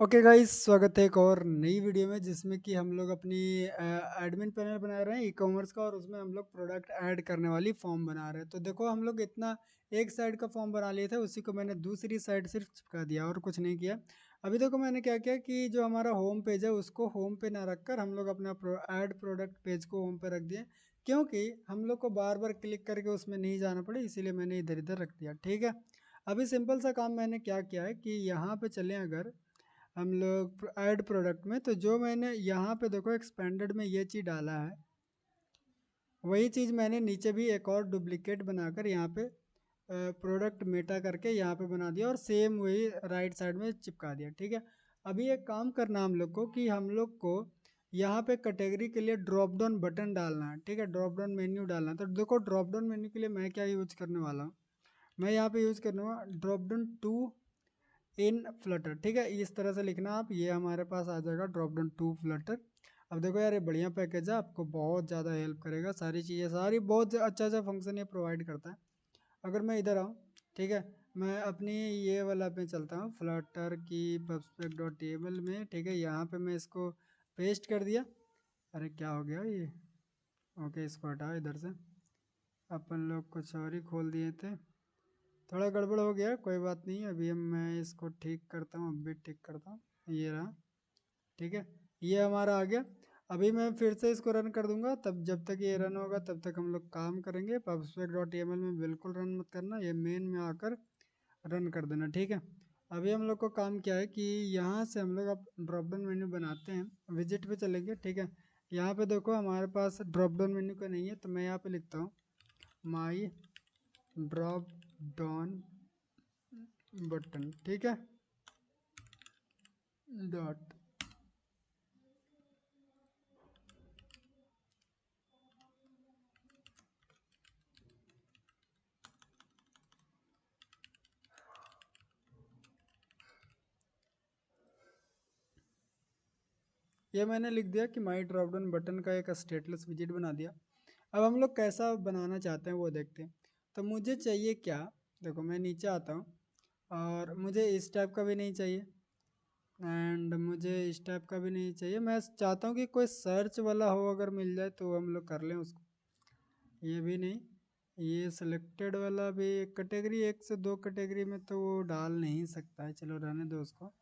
Okay guys, स्वागत है एक और नई वीडियो में जिसमें कि हम लोग अपनी एडमिन पैनल बना रहे हैं ई कॉमर्स का। और उसमें हम लोग प्रोडक्ट ऐड करने वाली फॉर्म बना रहे हैं। तो देखो, हम लोग इतना एक साइड का फॉर्म बना लिए थे, उसी को मैंने दूसरी साइड सिर्फ चिपका दिया और कुछ नहीं किया। अभी देखो मैंने क्या किया कि जो हमारा होम पेज है उसको होम पे ना रखकर हम लोग अपना ऐड प्रोडक्ट पेज को होम पे रख दिए, क्योंकि हम लोग को बार बार क्लिक करके उसमें नहीं जाना पड़े, इसीलिए मैंने इधर इधर रख दिया। ठीक है, अभी सिंपल सा काम मैंने क्या किया है कि यहाँ पे चलें अगर हम लोग ऐड प्रोडक्ट में, तो जो मैंने यहाँ पे देखो एक्सपेंडेड में ये चीज़ डाला है, वही चीज़ मैंने नीचे भी एक और डुप्लीकेट बनाकर यहाँ पे प्रोडक्ट मेटा करके यहाँ पे बना दिया और सेम वही राइट साइड में चिपका दिया। ठीक है, अभी एक काम करना हम लोग को कि हम लोग को यहाँ पे कैटेगरी के लिए ड्रॉप डाउन बटन डालना है। ठीक है, ड्रॉप डाउन मेन्यू डालना है। तो देखो, ड्रॉप डाउन मेन्यू के लिए मैं क्या यूज करने वाला हूँ, मैं यहाँ पे यूज करने वाला drop down to in Flutter. ठीक है, इस तरह से लिखना आप, ये हमारे पास आ जाएगा ड्रॉप डाउन टू फ्लटर। अब देखो यार, ये बढ़िया पैकेज है, आपको बहुत ज़्यादा हेल्प करेगा, सारी चीज़ें सारी बहुत अच्छा अच्छा फंक्शन ये प्रोवाइड करता है। अगर मैं इधर आऊँ, ठीक है, मैं अपनी ये वाला पे चलता हूँ फ्लटर की pubspec.tml में। ठीक है, यहाँ पे मैं इसको पेस्ट कर दिया। अरे क्या हो गया ये, ओके इसको हटाओ इधर से, अपन लोग कुछ और ही खोल दिए थे, थोड़ा गड़बड़ हो गया, कोई बात नहीं। अभी हम मैं इसको ठीक करता हूँ, अब भी ठीक करता हूँ, ये रहा। ठीक है, ये हमारा आ गया। अभी मैं फिर से इसको रन कर दूंगा, तब जब तक ये रन होगा तब तक हम लोग काम करेंगे। pubspec.tml में बिल्कुल रन मत करना, ये मेन में आकर रन कर देना। ठीक है, अभी हम लोग को काम क्या है कि यहाँ से हम लोग अब ड्रॉप डाउन मेन्यू बनाते हैं, विजिट पे चलेंगे। ठीक है, यहाँ पे देखो हमारे पास ड्रॉप डाउन मेन्यू का नहीं है, तो मैं यहाँ पे लिखता हूँ माई ड्रॉप डाउन बटन। ठीक है, डॉट। ये मैंने लिख दिया कि माई ड्रॉप डाउन बटन का एक स्टेटलेस विजिट बना दिया। अब हम लोग कैसा बनाना चाहते हैं वो देखते हैं। तो मुझे चाहिए क्या, देखो मैं नीचे आता हूँ, और मुझे इस टाइप का भी नहीं चाहिए एंड मुझे इस टाइप का भी नहीं चाहिए। मैं चाहता हूँ कि कोई सर्च वाला हो, अगर मिल जाए तो हम लोग कर लें उसको। ये भी नहीं, ये सिलेक्टेड वाला भी कैटेगरी, एक से दो कैटेगरी में तो वो डाल नहीं सकता है, चलो रहने दो उसको।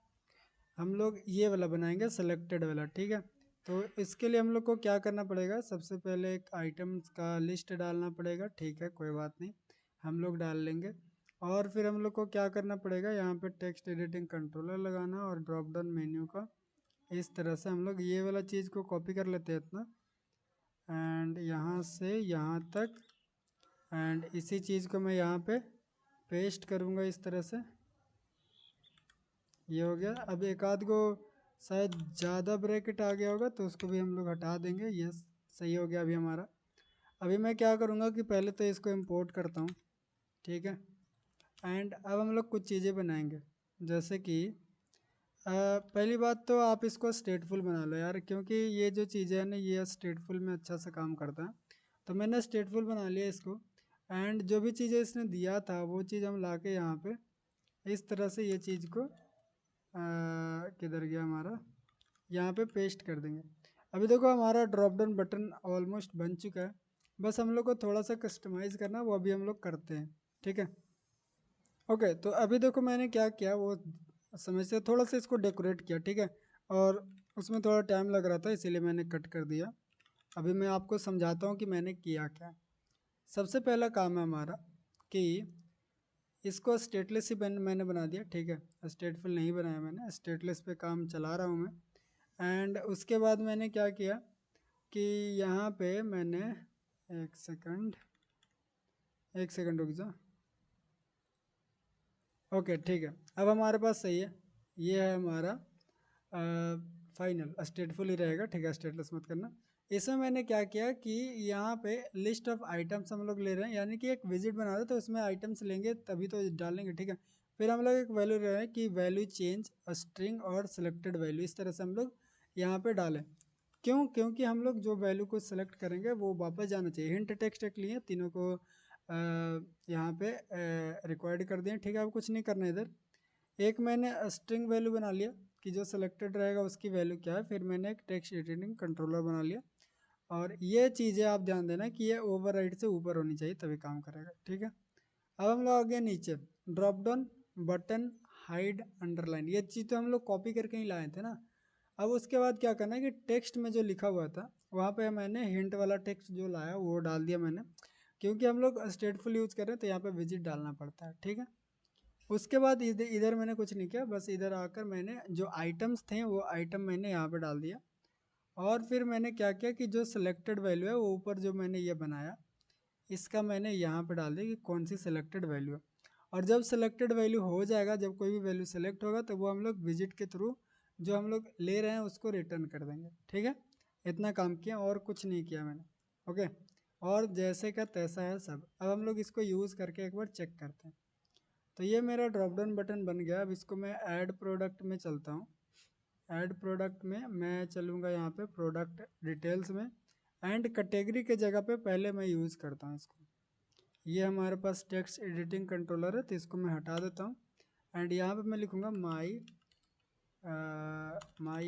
हम लोग ये वाला बनाएंगे सेलेक्टेड वाला। ठीक है, तो इसके लिए हम लोग को क्या करना पड़ेगा, सबसे पहले एक आइटम्स का लिस्ट डालना पड़ेगा। ठीक है, कोई बात नहीं, हम लोग डाल लेंगे। और फिर हम लोग को क्या करना पड़ेगा, यहाँ पे टेक्स्ट एडिटिंग कंट्रोलर लगाना और ड्रॉप डाउन मेन्यू का इस तरह से हम लोग ये वाला चीज़ को कॉपी कर लेते हैं इतना, एंड यहाँ से यहाँ तक, एंड इसी चीज़ को मैं यहाँ पे पेस्ट करूँगा इस तरह से। ये हो गया। अब एक आध को शायद ज़्यादा ब्रैकेट आ गया होगा, तो उसको भी हम लोग हटा देंगे। यस, सही हो गया अभी हमारा। अभी मैं क्या करूँगा कि पहले तो इसको इंपोर्ट करता हूँ। ठीक है, एंड अब हम लोग कुछ चीज़ें बनाएंगे, जैसे कि पहली बात तो आप इसको स्टेटफुल बना लो यार, क्योंकि ये जो चीज़ें हैं ना ये स्टेटफुल में अच्छा सा काम करता है। तो मैंने स्टेटफुल बना लिया इसको, एंड जो भी चीज़ें इसने दिया था वो चीज़ हम ला के यहाँ पे इस तरह से ये चीज़ को किधर गया हमारा, यहाँ पे पेस्ट कर देंगे। अभी देखो हमारा ड्रॉप डाउन बटन ऑलमोस्ट बन चुका है, बस हम लोग को थोड़ा सा कस्टमाइज़ करना है, वो अभी हम लोग करते हैं। ठीक है, ओके, तो अभी देखो मैंने क्या किया वो समझ से थोड़ा सा इसको डेकोरेट किया। ठीक है, और उसमें थोड़ा टाइम लग रहा था, इसीलिए मैंने कट कर दिया। अभी मैं आपको समझाता हूँ कि मैंने किया क्या। सबसे पहला काम है हमारा कि इसको स्टेटलेस ही मैंने बना दिया। ठीक है, स्टेटफुल नहीं बनाया मैंने, स्टेटलेस पे काम चला रहा हूँ मैं। एंड उसके बाद मैंने क्या किया कि यहाँ पे मैंने, एक सेकंड, एक सेकंड रुक जाओ। ओके ठीक है, अब हमारे पास सही है, ये है हमारा फाइनल स्टेटफुल ही रहेगा। ठीक है, स्टेटलेस मत करना। इसमें मैंने क्या किया कि यहाँ पे लिस्ट ऑफ आइटम्स हम लोग ले रहे हैं, यानी कि एक विजिट बना रहे हैं तो उसमें आइटम्स लेंगे तभी तो डालेंगे। ठीक है, फिर हम लोग एक वैल्यू ले रहे हैं कि वैल्यू चेंज स्ट्रिंग और सिलेक्टेड वैल्यू, इस तरह से हम लोग यहाँ पे डालें। क्यों, क्योंकि हम लोग जो वैल्यू को सिलेक्ट करेंगे वो वापस जाना चाहिए। हिंट टेक्स्ट एक लिए, तीनों को यहाँ पे रिक्वायर्ड कर दिए। ठीक है, अब कुछ नहीं करना इधर। एक मैंने स्ट्रिंग वैल्यू बना लिया, कि जो सिलेक्टेड रहेगा उसकी वैल्यू क्या है। फिर मैंने एक टेक्स्ट एडिटिंग कंट्रोलर बना लिया, और ये चीज़ें आप ध्यान देना कि ये ओवरराइड से ऊपर होनी चाहिए तभी काम करेगा, ठीक है। अब हम लोग आ गए नीचे, drop down button hide underline, ये चीज़ तो हम लोग कॉपी करके ही लाए थे ना। अब उसके बाद क्या करना है कि टेक्स्ट में जो लिखा हुआ था वहाँ पे मैंने हिंट वाला टेक्स्ट जो लाया वो डाल दिया मैंने, क्योंकि हम लोग स्टेटफुल यूज़ कर रहे हैं तो यहाँ पे विजिट डालना पड़ता है, ठीक है। उसके बाद इधर इधर मैंने कुछ नहीं किया, बस इधर आकर मैंने जो आइटम्स थे वो आइटम मैंने यहाँ पे डाल दिया। और फिर मैंने क्या किया कि जो सिलेक्टेड वैल्यू है वो ऊपर जो मैंने ये बनाया इसका मैंने यहाँ पे डाल दिया कि कौन सी सिलेक्टेड वैल्यू है। और जब सिलेक्टेड वैल्यू हो जाएगा, जब कोई भी वैल्यू सेलेक्ट होगा तो वो हम लोग विजिट के थ्रू जो हम लोग ले रहे हैं उसको रिटर्न कर देंगे, ठीक है। इतना काम किया और कुछ नहीं किया मैंने, ओके। और जैसे का तैसा है सब। अब हम लोग इसको यूज़ करके एक बार चेक करते हैं। तो ये मेरा ड्रॉप डाउन बटन बन गया। अब इसको मैं ऐड प्रोडक्ट में चलता हूँ। ऐड प्रोडक्ट में मैं चलूँगा यहाँ पे प्रोडक्ट डिटेल्स में, एंड कैटेगरी के जगह पे पहले मैं यूज़ करता हूँ इसको। ये हमारे पास टेक्स्ट एडिटिंग कंट्रोलर है तो इसको मैं हटा देता हूँ। एंड यहाँ पे मैं लिखूँगा माई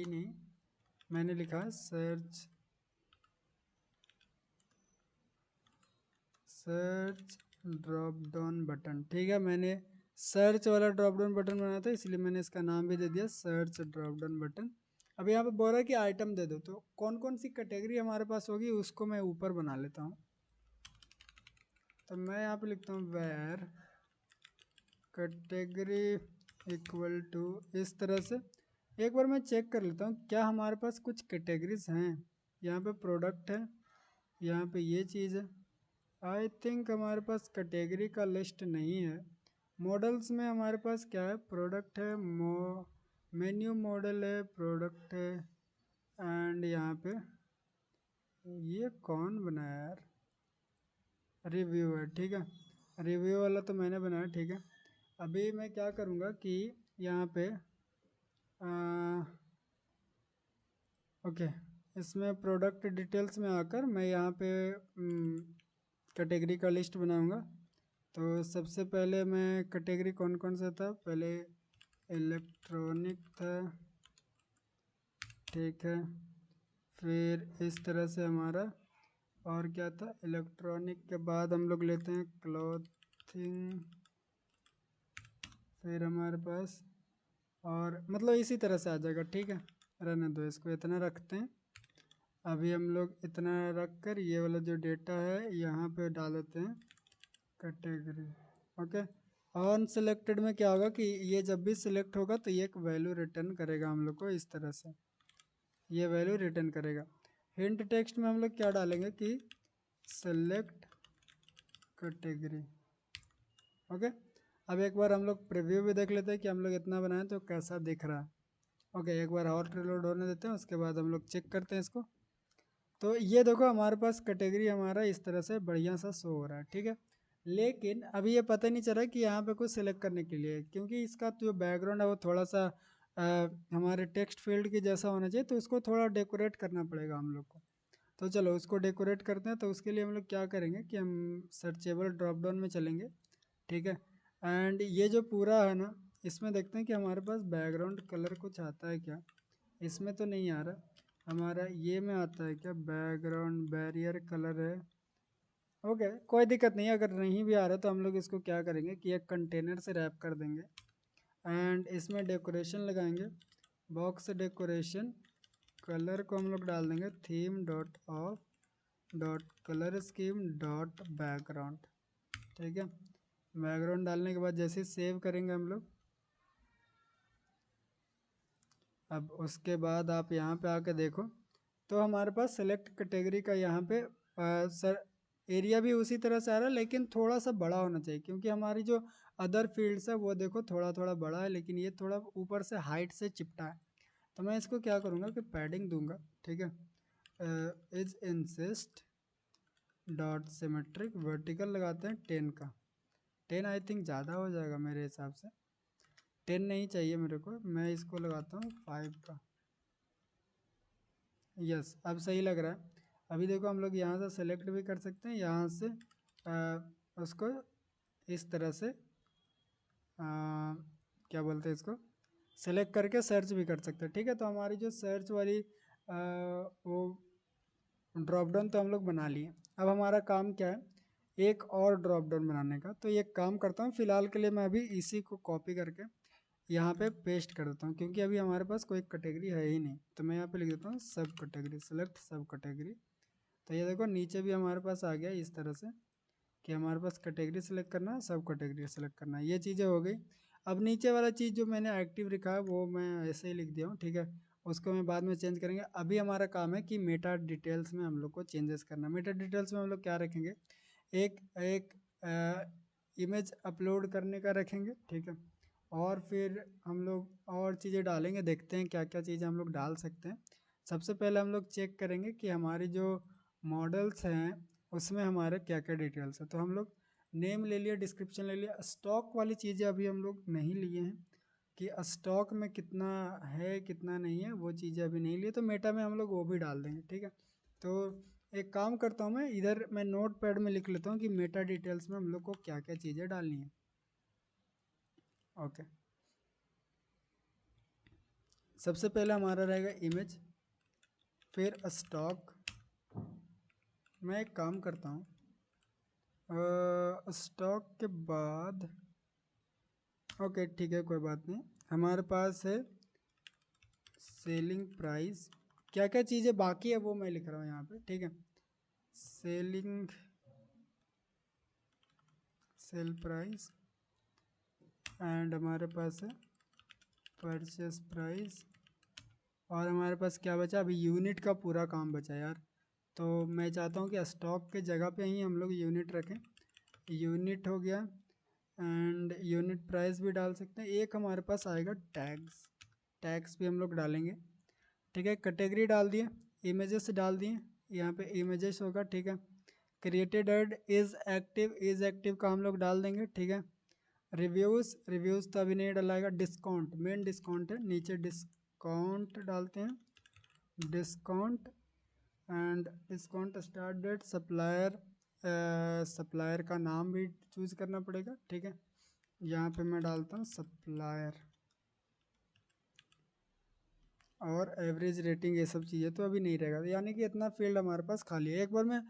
नहीं, मैंने लिखा सर्च ड्रॉप डाउन बटन, ठीक है। मैंने सर्च वाला ड्रॉप डाउन बटन बनाया था इसलिए मैंने इसका नाम भी दे दिया सर्च ड्रॉप डाउन बटन। अब यहाँ पे बोल रहा है कि आइटम दे दो, तो कौन कौन सी कैटेगरी हमारे पास होगी उसको मैं ऊपर बना लेता हूँ। तो मैं यहाँ पे लिखता हूँ वेर कैटेगरी इक्वल टू, इस तरह से। एक बार मैं चेक कर लेता हूँ क्या हमारे पास कुछ कैटेगरीज हैं। यहाँ पे प्रोडक्ट है, यहाँ पे ये चीज़ है। आई थिंक हमारे पास कैटेगरी का लिस्ट नहीं है। मॉडल्स में हमारे पास क्या है, प्रोडक्ट है, मेन्यू मॉडल है, प्रोडक्ट है, एंड यहाँ पे ये कौन बनाया यार, रिव्यू है, ठीक है। रिव्यू वाला तो मैंने बनाया, ठीक है। अभी मैं क्या करूँगा कि यहाँ पे ओके, इसमें प्रोडक्ट डिटेल्स में आकर मैं यहाँ पे कैटेगरी का लिस्ट बनाऊँगा। तो सबसे पहले मैं कैटेगरी कौन कौन सा था, पहले इलेक्ट्रॉनिक था, ठीक है। फिर इस तरह से हमारा और क्या था, इलेक्ट्रॉनिक के बाद हम लोग लेते हैं क्लॉथिंग, फिर हमारे पास और मतलब इसी तरह से आ जाएगा, ठीक है। रहने दो, इसको इतना रखते हैं। अभी हम लोग इतना रख कर ये वाला जो डेटा है यहाँ पे डाल देते हैं कैटेगरी, ओके। ऑन सेलेक्टेड में क्या होगा कि ये जब भी सिलेक्ट होगा तो ये एक वैल्यू रिटर्न करेगा हम लोग को, इस तरह से ये वैल्यू रिटर्न करेगा। हिंट टेक्स्ट में हम लोग क्या डालेंगे कि सेलेक्ट कैटेगरी, ओके। अब एक बार हम लोग प्रीव्यू भी देख लेते हैं कि हम लोग इतना बनाए तो कैसा दिख रहा है। ओके, एक बार और रिलोड होने देते हैं, उसके बाद हम लोग चेक करते हैं इसको। तो ये देखो हमारे पास कैटेगरी हमारा इस तरह से बढ़िया सा शो हो रहा है, ठीक है। लेकिन अभी ये पता नहीं चल रहा कि यहाँ पे कुछ सिलेक्ट करने के लिए, क्योंकि इसका जो बैकग्राउंड है वो थोड़ा सा हमारे टेक्स्ट फील्ड के जैसा होना चाहिए, तो उसको थोड़ा डेकोरेट करना पड़ेगा हम लोग को। तो चलो उसको डेकोरेट करते हैं। तो उसके लिए हम लोग क्या करेंगे कि हम सर्चेबल ड्रॉप डाउन में चलेंगे, ठीक है। एंड ये जो पूरा है ना, इसमें देखते हैं कि हमारे पास बैकग्राउंड कलर कुछ आता है क्या। इसमें तो नहीं आ रहा हमारा, ये में आता है क्या, बैकग्राउंड बैरियर कलर है। ओके, कोई दिक्कत नहीं है, अगर नहीं भी आ रहा तो हम लोग इसको क्या करेंगे कि एक कंटेनर से रैप कर देंगे एंड इसमें डेकोरेशन लगाएंगे, बॉक्स डेकोरेशन, कलर को हम लोग डाल देंगे theme dot of dot colour scheme dot background, ठीक है। बैकग्राउंड डालने के बाद जैसे सेव करेंगे हम लोग, अब उसके बाद आप यहाँ पे आके देखो तो हमारे पास सेलेक्ट कैटेगरी का यहाँ पे सर एरिया भी उसी तरह से आ रहा है, लेकिन थोड़ा सा बड़ा होना चाहिए, क्योंकि हमारी जो अदर फील्ड्स है वो देखो थोड़ा थोड़ा बड़ा है, लेकिन ये थोड़ा ऊपर से हाइट से चिपटा है। तो मैं इसको क्या करूँगा कि पैडिंग दूंगा, ठीक है। Is insist dot symmetric vertical लगाते हैं 10 का, 10 आई थिंक ज़्यादा हो जाएगा मेरे हिसाब से, 10 नहीं चाहिए मेरे को, मैं इसको लगाता हूँ 5 का। यस, अब सही लग रहा है। अभी देखो हम लोग यहाँ से सेलेक्ट भी कर सकते हैं, यहाँ से उसको इस तरह से क्या बोलते हैं इसको, सेलेक्ट करके सर्च भी कर सकते हैं। ठीक है, तो हमारी जो सर्च वाली वो ड्रॉप डाउन तो हम लोग बना लिए। अब हमारा काम क्या है, एक और ड्रॉप डाउन बनाने का। तो ये काम करता हूँ, फिलहाल के लिए मैं अभी इसी को कॉपी करके यहाँ पे पेस्ट कर देता हूँ, क्योंकि अभी हमारे पास कोई कैटेगरी है ही नहीं। तो मैं यहाँ पे लिख देता हूँ सब कैटेगरी, सेलेक्ट सब कैटेगरी। तो ये देखो नीचे भी हमारे पास आ गया इस तरह से कि हमारे पास कैटेगरी सेलेक्ट करना है, सब कैटेगरी सेलेक्ट करना है। ये चीज़ें हो गई। अब नीचे वाला चीज़ जो मैंने एक्टिव लिखा है वो मैं ऐसे ही लिख दिया हूँ। ठीक है, उसको मैं बाद में चेंज करेंगे। अभी हमारा काम है कि मेटा डिटेल्स में हम लोग को चेंजेस करना। मेटा डिटेल्स में हम लोग क्या रखेंगे, एक एक इमेज अपलोड करने का रखेंगे। ठीक है, और फिर हम लोग और चीज़ें डालेंगे, देखते हैं क्या क्या चीज़ें हम लोग डाल सकते हैं। सबसे पहले हम लोग चेक करेंगे कि हमारी जो मॉडल्स हैं उसमें हमारे क्या क्या डिटेल्स है। तो हम लोग नेम ले लिया, डिस्क्रिप्शन ले लिया। स्टॉक वाली चीज़ें अभी हम लोग नहीं लिए हैं कि स्टॉक में कितना है कितना नहीं है, वो चीज़ें अभी नहीं लिए। तो मेटा में हम लोग वो भी डाल देंगे। ठीक है, तो एक काम करता हूँ, मैं इधर मैं नोट पैड में लिख लेता हूँ कि मेटा डिटेल्स में हम लोग को क्या क्या चीज़ें डालनी है। ओके, सबसे पहले हमारा रहेगा इमेज, फिर स्टॉक। मैं एक काम करता हूँ, स्टॉक के बाद ओके ठीक है कोई बात नहीं, हमारे पास है सेलिंग प्राइस। क्या क्या चीज़ें बाकी है वो मैं लिख रहा हूँ यहाँ पे। ठीक है, सेलिंग सेल प्राइस, एंड हमारे पास है परचेस प्राइस। और हमारे पास क्या बचा, अभी यूनिट का पूरा काम बचा यार। तो मैं चाहता हूँ कि स्टॉक के जगह पे ही हम लोग यूनिट रखें। यूनिट हो गया, एंड यूनिट प्राइस भी डाल सकते हैं। एक हमारे पास आएगा टैग्स, टैग्स भी हम लोग डालेंगे। ठीक है, कैटेगरी डाल दिए, इमेजेस डाल दिए, यहाँ पे इमेजेस होगा। ठीक है, क्रिएटेड एड इज़ एक्टिव का हम लोग डाल देंगे। ठीक है, रिव्यूज़, रिव्यूज़ तो अभी नहीं डलाएगा। डिस्काउंट, मेन डिस्काउंट है, नीचे डिस्काउंट डालते हैं, discount. And discount start date, supplier, supplier का नाम भी चूज़ करना पड़ेगा। ठीक है, यहाँ पे मैं डालता हूँ सप्लायर, और एवरेज रेटिंग, ये सब चीज़ें तो अभी नहीं रहेगा। यानी कि इतना फील्ड हमारे पास खाली है। एक बार मैं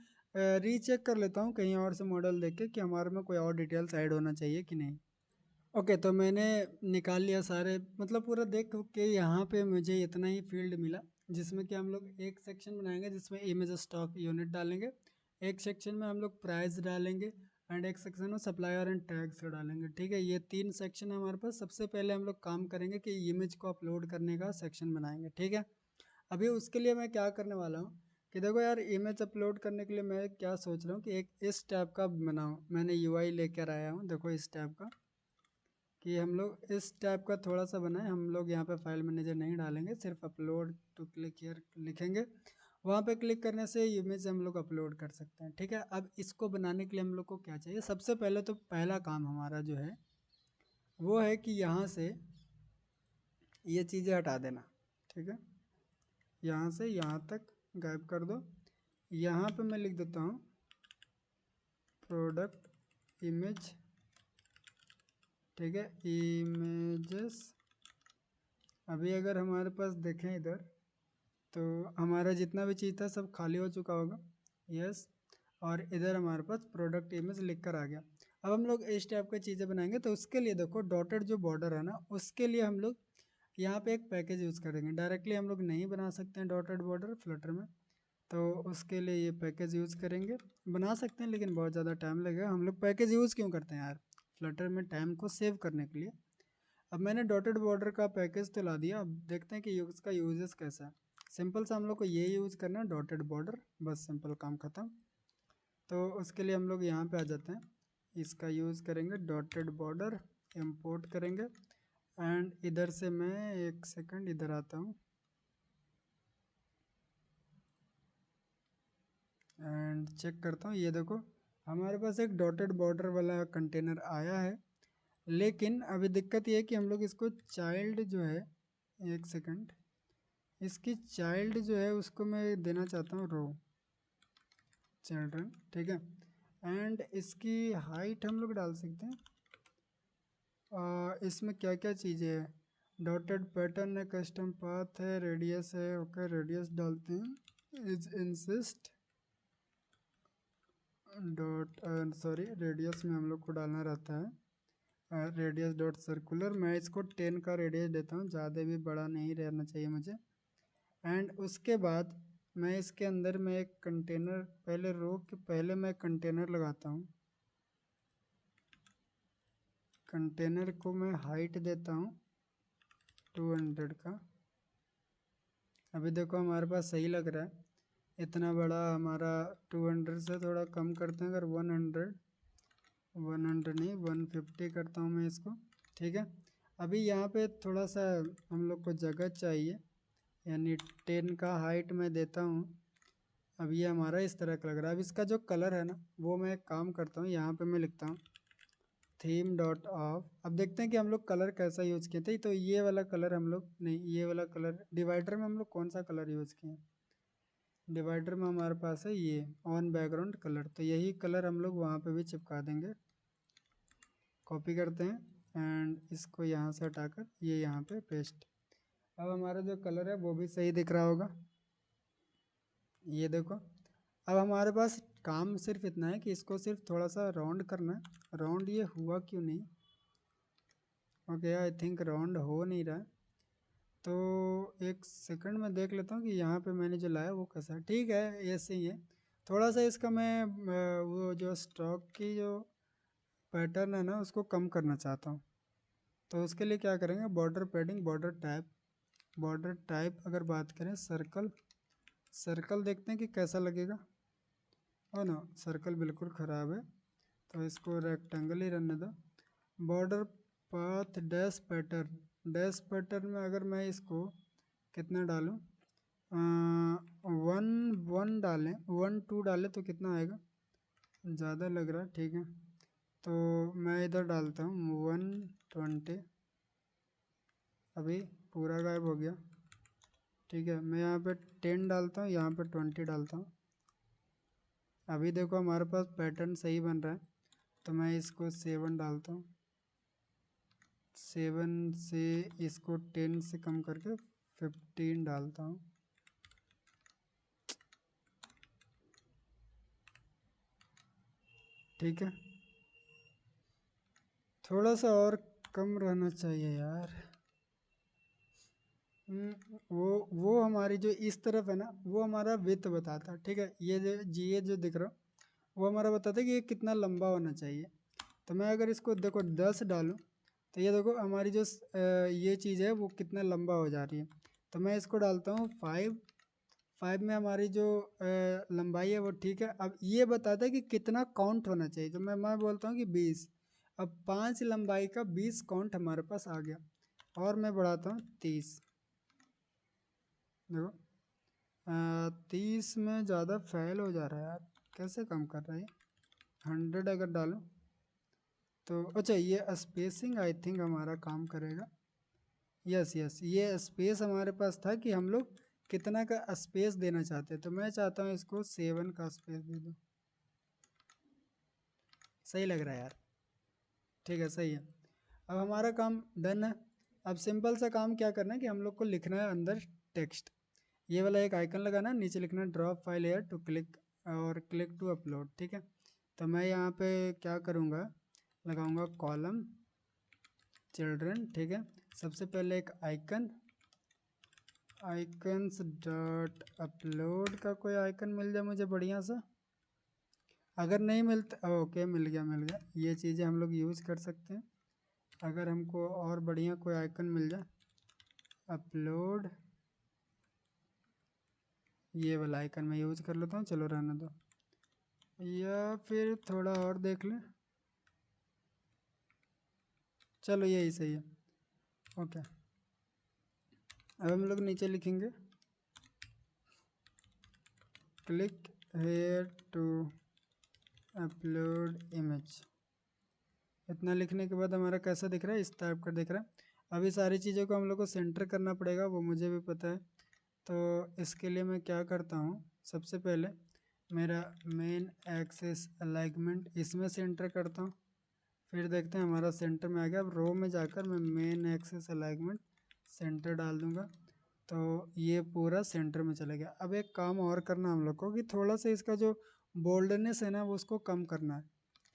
रीचेक कर लेता हूँ कहीं और से मॉडल देख के कि हमारे में कोई और डिटेल्स ऐड होना चाहिए कि नहीं। ओके, तो मैंने निकाल लिया सारे, मतलब पूरा देख के यहाँ पे मुझे इतना ही फील्ड मिला, जिसमें कि हम लोग एक सेक्शन बनाएंगे जिसमें इमेज स्टॉक यूनिट डालेंगे, एक सेक्शन में हम लोग प्राइस डालेंगे, एंड एक सेक्शन में सप्लायर एंड टैग्स डालेंगे। ठीक है, ये 3 सेक्शन है हमारे पास। सबसे पहले हम लोग काम करेंगे कि इमेज को अपलोड करने का सेक्शन बनाएंगे। ठीक है, अभी उसके लिए मैं क्या करने वाला हूँ कि देखो यार, इमेज अपलोड करने के लिए मैं क्या सोच रहा हूँ कि एक इस टाइप का बनाऊँ। मैंने यूआई लेकर आया हूँ, देखो इस टाइप का, कि हम लोग इस टाइप का थोड़ा सा बनाए। हम लोग यहाँ पे फाइल मैनेजर नहीं डालेंगे, सिर्फ अपलोड टू क्लिक हियर लिखेंगे। वहाँ पे क्लिक करने से इमेज हम लोग अपलोड कर सकते हैं। ठीक है, अब इसको बनाने के लिए हम लोग को क्या चाहिए, सबसे पहले तो पहला काम हमारा जो है वो है कि यहाँ से ये चीज़ें हटा देना। ठीक है, यहाँ से यहाँ तक गायब कर दो। यहाँ पे मैं लिख देता हूँ प्रोडक्ट इमेज। ठीक है, इमेजेस। अभी अगर हमारे पास देखें इधर, तो हमारा जितना भी चीज़ था सब खाली हो चुका होगा। यस, और इधर हमारे पास प्रोडक्ट इमेज लिख कर आ गया। अब हम लोग इस टाइप की चीज़ें बनाएंगे, तो उसके लिए देखो डॉटेड जो बॉर्डर है ना, उसके लिए हम लोग यहाँ पे एक पैकेज यूज़ करेंगे। डायरेक्टली हम लोग नहीं बना सकते हैं डॉटेड बॉर्डर फ्लटर में, तो उसके लिए ये पैकेज यूज़ करेंगे। बना सकते हैं लेकिन बहुत ज़्यादा टाइम लगेगा। हम लोग पैकेज यूज़ क्यों करते हैं यार, फ्लटर में टाइम को सेव करने के लिए। अब मैंने डॉटेड बॉर्डर का पैकेज तो ला दिया, अब देखते हैं कि उसका यूजेस कैसा है। सिंपल सा हम लोग को ये यूज़ करना है डॉटेड बॉर्डर, बस सिंपल काम ख़त्म। तो उसके लिए हम लोग यहाँ पे आ जाते हैं, इसका यूज़ करेंगे डॉटेड बॉर्डर, इंपोर्ट करेंगे। एंड इधर से मैं एक सेकंड इधर आता हूँ, एंड चेक करता हूँ। ये देखो हमारे पास एक डॉटेड बॉर्डर वाला कंटेनर आया है, लेकिन अभी दिक्कत ये है कि हम लोग इसको चाइल्ड जो है, एक सेकंड, इसकी चाइल्ड जो है उसको मैं देना चाहता हूँ रो चिल्ड्रन। ठीक है, एंड इसकी हाइट हम लोग डाल सकते हैं। इसमें क्या क्या चीज़ें हैं, डॉटेड पैटर्न है, कस्टम पाथ है, रेडियस है। ओके रेडियस डालते हैं, is insist dot sorry radius में हम लोग को डालना रहता है रेडियस डॉट सर्कुलर। मैं इसको 10 का रेडियस देता हूँ, ज़्यादा भी बड़ा नहीं रहना चाहिए मुझे। एंड उसके बाद मैं इसके अंदर में एक कंटेनर, पहले रो के पहले मैं कंटेनर लगाता हूँ। कंटेनर को मैं हाइट देता हूँ 200 का। अभी देखो हमारे पास सही लग रहा है, इतना बड़ा हमारा 200 से थोड़ा कम करते हैं, अगर 100 नहीं 150 करता हूँ मैं इसको। ठीक है, अभी यहाँ पे थोड़ा सा हम लोग को जगह चाहिए, यानी 10 का हाइट मैं देता हूँ। अब ये हमारा इस तरह का लग रहा है। अब इसका जो कलर है ना, वो मैं एक काम करता हूँ, यहाँ पे मैं लिखता हूँ थीम डॉट ऑफ। अब देखते हैं कि हम लोग कलर कैसा यूज़ किए थे। तो ये वाला कलर हम लोग नहीं, ये वाला कलर डिवाइडर में हम लोग कौन सा कलर यूज़ किए? डिवाइडर में हमारे पास है ये ऑन बैकग्राउंड कलर, तो यही कलर हम लोग वहाँ पे भी चिपका देंगे। कॉपी करते हैं एंड इसको यहाँ से हटाकर ये यहाँ पे पेस्ट। अब हमारा जो कलर है वो भी सही दिख रहा होगा, ये देखो। अब हमारे पास काम सिर्फ इतना है कि इसको सिर्फ थोड़ा सा राउंड करना है। राउंड ये हुआ क्यों नहीं? ओके आई थिंक राउंड हो नहीं रहा है, तो एक सेकंड में देख लेता हूँ कि यहाँ पे मैंने जो लाया वो कैसा है। ठीक है ऐसे ही है। थोड़ा सा इसका मैं वो जो स्टॉक की जो पैटर्न है ना उसको कम करना चाहता हूँ। तो उसके लिए क्या करेंगे, बॉर्डर पैडिंग, बॉर्डर टाइप अगर बात करें सर्कल, सर्कल देखते हैं कि कैसा लगेगा। हो ना, सर्कल बिल्कुल ख़राब है, तो इसको रेक्टेंगल ही रहने दो। बॉर्डर पाथ डैश पैटर्न में अगर मैं इसको कितना डालूं, 1 डालें, 1 2 डालें तो कितना आएगा? ज़्यादा लग रहा है, ठीक है तो मैं इधर डालता हूँ 120। अभी पूरा गायब हो गया। ठीक है, मैं यहाँ पे 10 डालता हूँ, यहाँ पे 20 डालता हूँ। अभी देखो हमारे पास पैटर्न सही बन रहा है, तो मैं इसको 7 डालता हूँ। 7 से इसको 10 से कम करके 15 डालता हूँ। ठीक है, थोड़ा सा और कम रहना चाहिए यार। वो हमारी जो इस तरफ है ना, वो हमारा विड्थ बताता है। ठीक है, ये जो दिख रहा वो हमारा बताता है कि ये कितना लंबा होना चाहिए। तो मैं अगर इसको देखो 10 डालूँ, तो ये देखो हमारी जो ये चीज़ है वो कितना लंबा हो जा रही है। तो मैं इसको डालता हूँ 5। 5 में हमारी जो लंबाई है वो ठीक है। अब ये बताता है कि कितना काउंट होना चाहिए, तो मैं बोलता हूँ कि 20। अब 5 लंबाई का 20 काउंट हमारे पास आ गया, और मैं बढ़ाता हूँ 30। देखो 30 में ज़्यादा फैल हो जा रहा है यार, कैसे कम कर रहा है? 100 अगर डालूँ तो अच्छा, ये स्पेसिंग आई थिंक हमारा काम करेगा। यस यस, ये स्पेस हमारे पास था कि हम लोग कितना का स्पेस देना चाहते हैं, तो मैं चाहता हूँ इसको 7 का स्पेस दे दूँ। सही लग रहा है यार, ठीक है सही है। अब हमारा काम डन है। अब सिंपल सा काम क्या करना है कि हम लोग को लिखना है अंदर टेक्स्ट। ये वाला एक आइकन लगाना है, नीचे लिखना है drop file here to click और क्लिक टू अपलोड। ठीक है, तो मैं यहाँ पे क्या करूँगा, लगाऊंगा कॉलम चिल्ड्रन। ठीक है, सबसे पहले एक आइकन, आइकन्स डॉट अपलोड का कोई आइकन मिल जाए मुझे बढ़िया सा। अगर नहीं मिलता, ओके मिल गया मिल गया, ये चीज़ें हम लोग यूज़ कर सकते हैं। अगर हमको और बढ़िया कोई आइकन मिल जाए, अपलोड, ये वाला आइकन मैं यूज़ कर लेता हूँ, चलो रहने दो। या फिर थोड़ा और देख लें, चलो यही सही है। ओके, अब हम लोग नीचे लिखेंगे click here to upload image. इतना लिखने के बाद हमारा कैसा दिख रहा है, इस टाइप का दिख रहा है। अभी सारी चीज़ों को हम लोग को सेंटर करना पड़ेगा, वो मुझे भी पता है। तो इसके लिए मैं क्या करता हूँ, सबसे पहले मेरा मेन एक्सेस अलाइनमेंट इसमें सेंटर करता हूँ। फिर देखते हैं हमारा सेंटर में आ गया। अब रो में जाकर मैं मेन एक्सेस अलाइनमेंट सेंटर डाल दूंगा तो ये पूरा सेंटर में चला गया। अब एक काम और करना हम लोग को कि थोड़ा सा इसका जो बोल्डनेस है ना वो उसको कम करना है।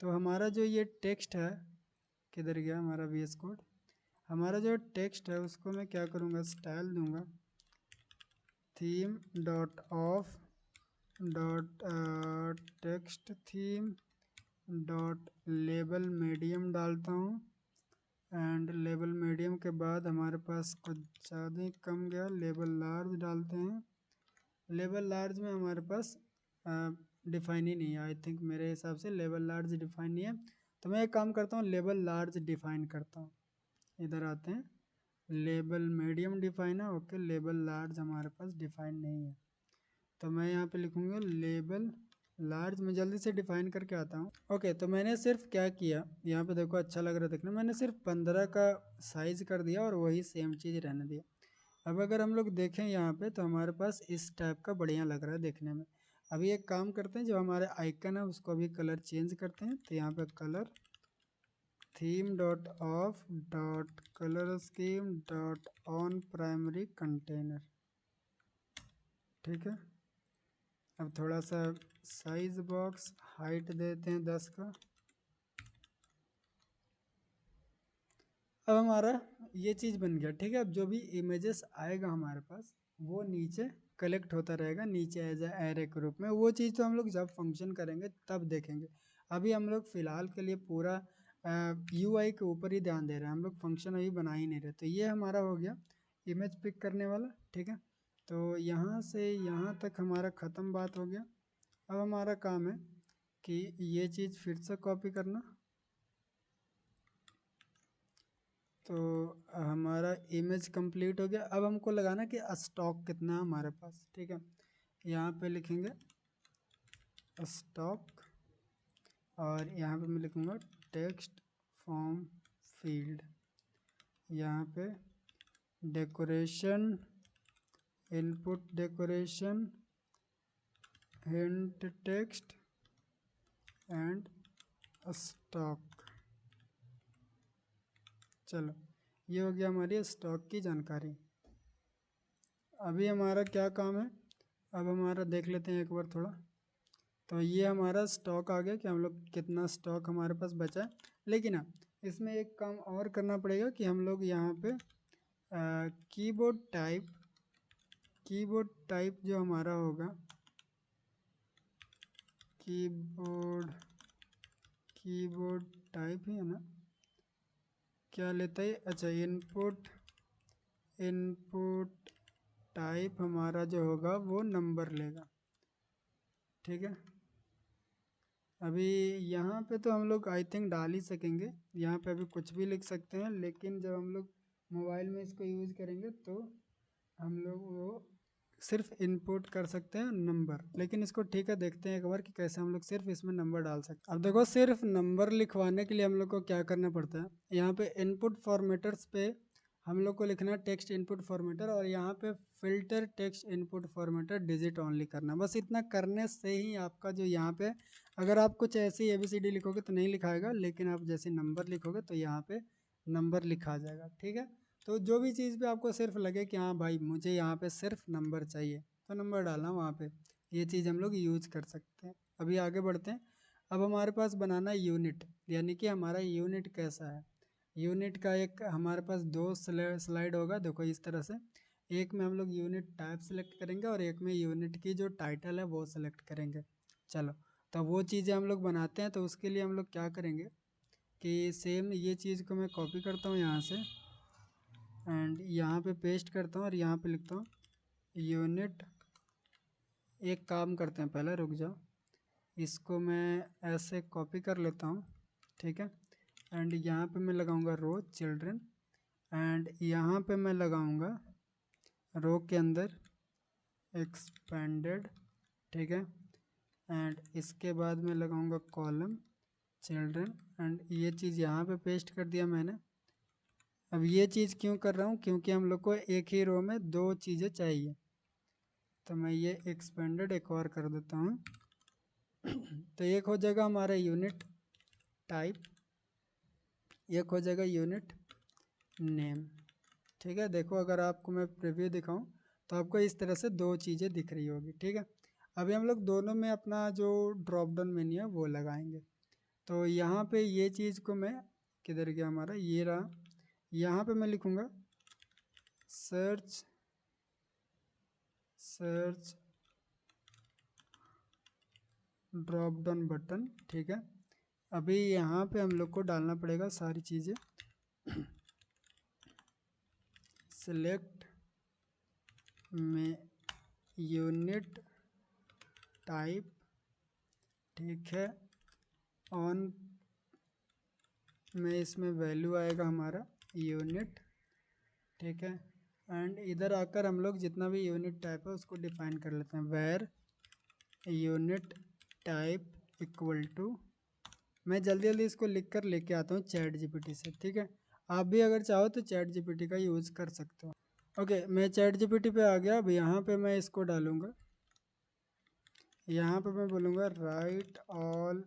तो हमारा जो ये टेक्स्ट है, किधर गया हमारा VS कोड, हमारा जो टेक्स्ट है उसको मैं क्या करूँगा, स्टाइल दूंगा theme dot of dot text theme dot label medium डालता हूँ। एंड लेबल मीडियम के बाद हमारे पास कुछ ज़्यादा ही कम गया, लेबल लार्ज डालते हैं। लेबल लार्ज में हमारे पास डिफाइन ही नहीं है, आई थिंक मेरे हिसाब से लेबल लार्ज डिफाइन नहीं है। तो मैं एक काम करता हूँ, लेबल लार्ज डिफाइन करता हूँ। इधर आते हैं, लेबल मीडियम डिफाइन है, ओके, लेबल लार्ज हमारे पास डिफाइन नहीं है। तो मैं यहाँ पे लिखूँगा लेबल लार्ज, में जल्दी से डिफाइन करके आता हूँ। ओके, तो मैंने सिर्फ क्या किया, यहाँ पे देखो अच्छा लग रहा है देखने, मैंने सिर्फ 15 का साइज कर दिया और वही सेम चीज़ रहने दिया। अब अगर हम लोग देखें यहाँ पे तो हमारे पास इस टाइप का बढ़िया लग रहा है देखने में। अभी एक काम करते हैं, जो हमारे आइकन है उसको अभी कलर चेंज करते हैं। तो यहाँ पे colour theme dot of dot colour scheme dot on primary container, ठीक है। अब थोड़ा सा साइज बॉक्स हाइट देते हैं 10 का। अब हमारा ये चीज़ बन गया, ठीक है। अब जो भी इमेजेस आएगा हमारे पास वो नीचे कलेक्ट होता रहेगा, नीचे एज ए एरे के रूप में। वो चीज़ तो हम लोग जब फंक्शन करेंगे तब देखेंगे। अभी हम लोग फ़िलहाल के लिए पूरा UI के ऊपर ही ध्यान दे रहे हैं, हम लोग फंक्शन अभी बना ही नहीं रहे। तो ये हमारा हो गया इमेज पिक करने वाला, ठीक है। तो यहाँ से यहाँ तक हमारा ख़त्म बात हो गया। अब हमारा काम है कि ये चीज़ फिर से कॉपी करना। तो हमारा इमेज कंप्लीट हो गया। अब हमको लगाना कि स्टॉक कितना है हमारे पास, ठीक है। यहाँ पे लिखेंगे स्टॉक और यहाँ पे मैं लिखूँगा टेक्स्ट फॉर्म फील्ड। यहाँ पे decoration, input decoration, hint text and stock. चलो, ये हो गया हमारी स्टॉक की जानकारी। अभी हमारा क्या काम है, अब हमारा देख लेते हैं एक बार थोड़ा। तो ये हमारा स्टॉक आ गया कि हम लोग कितना स्टॉक हमारे पास बचा है। लेकिन हाँ, इसमें एक काम और करना पड़ेगा कि हम लोग यहाँ पे कीबोर्ड टाइप जो हमारा होगा, कीबोर्ड टाइप ही है ना, क्या लेता है, अच्छा इनपुट टाइप हमारा जो होगा वो नंबर लेगा, ठीक है। अभी यहाँ पे तो हम लोग आई थिंक डाल ही सकेंगे, यहाँ पे अभी कुछ भी लिख सकते हैं। लेकिन जब हम लोग मोबाइल में इसको यूज़ करेंगे तो हम लोग वो सिर्फ इनपुट कर सकते हैं नंबर। लेकिन इसको ठीक है, देखते हैं एक बार कि कैसे हम लोग सिर्फ इसमें नंबर डाल सकते हैं। अब देखो, सिर्फ नंबर लिखवाने के लिए हम लोग को क्या करना पड़ता है, यहाँ पे इनपुट फॉर्मेटर्स पे हम लोग को लिखना है टेक्स्ट इनपुट फॉर्मेटर, और यहाँ पे filter text input formatter digit only करना। बस इतना करने से ही आपका जो यहाँ पे, अगर आप कुछ ऐसी ABCD लिखोगे तो नहीं लिखाएगा, लेकिन आप जैसे नंबर लिखोगे तो यहाँ पे नंबर लिखा जाएगा, ठीक है। तो जो भी चीज़ पे आपको सिर्फ लगे कि हाँ भाई मुझे यहाँ पे सिर्फ नंबर चाहिए, तो नंबर डालना वहाँ पे, ये चीज़ हम लोग यूज कर सकते हैं। अभी आगे बढ़ते हैं। अब हमारे पास बनाना है यूनिट, यानी कि हमारा यूनिट कैसा है। यूनिट का एक हमारे पास दो स्लाइड होगा, देखो इस तरह से। एक में हम लोग यूनिट टाइप सेलेक्ट करेंगे और एक में यूनिट की जो टाइटल है वो सेलेक्ट करेंगे। चलो, तो वो चीज़ें हम लोग बनाते हैं। तो उसके लिए हम लोग क्या करेंगे कि सेम ये चीज़ को मैं कॉपी करता हूँ यहाँ से एंड यहाँ पे पेस्ट करता हूँ और यहाँ पे लिखता हूँ यूनिट। एक काम करते हैं, पहले रुक जाओ, इसको मैं ऐसे कॉपी कर लेता हूँ, ठीक है। एंड यहाँ पे मैं लगाऊंगा रो चिल्ड्रन, एंड यहाँ पे मैं लगाऊंगा रो के अंदर एक्सपेंडेड, ठीक है। एंड इसके बाद मैं लगाऊंगा कॉलम चिल्ड्रन, एंड ये चीज़ यहाँ पे पेस्ट कर दिया मैंने। अब ये चीज़ क्यों कर रहा हूँ, क्योंकि हम लोग को एक ही रो में दो चीज़ें चाहिए। तो मैं ये एक्सपेंडेड एक और कर देता हूँ। तो एक हो जाएगा हमारा यूनिट टाइप, एक हो जाएगा यूनिट नेम। ठीक है, देखो अगर आपको मैं प्रीव्यू दिखाऊं तो आपको इस तरह से दो चीज़ें दिख रही होगी। ठीक है, अभी हम लोग दोनों में अपना जो ड्रॉप डाउन मेन्यू है वो लगाएंगे। तो यहाँ पे ये चीज़ को मैं, किधर गया हमारा, ये रहा, यहाँ पे मैं लिखूँगा search search drop down button. ठीक है, अभी यहाँ पे हम लोग को डालना पड़ेगा सारी चीज़ें। सिलेक्ट में यूनिट टाइप, ठीक है, ऑन में इसमें वैल्यू आएगा हमारा यूनिट। ठीक है, एंड इधर आकर हम लोग जितना भी यूनिट टाइप है उसको डिफाइन कर लेते हैं, where unit type equal to, मैं जल्दी जल्दी इसको लिख कर लेके आता हूँ चैट जीपीटी से। ठीक है, आप भी अगर चाहो तो चैट जीपीटी का यूज़ कर सकते हो। ओके, मैं चैट जीपीटी पे आ गया। अब यहाँ पे मैं इसको डालूँगा, यहाँ पे मैं बोलूँगा right all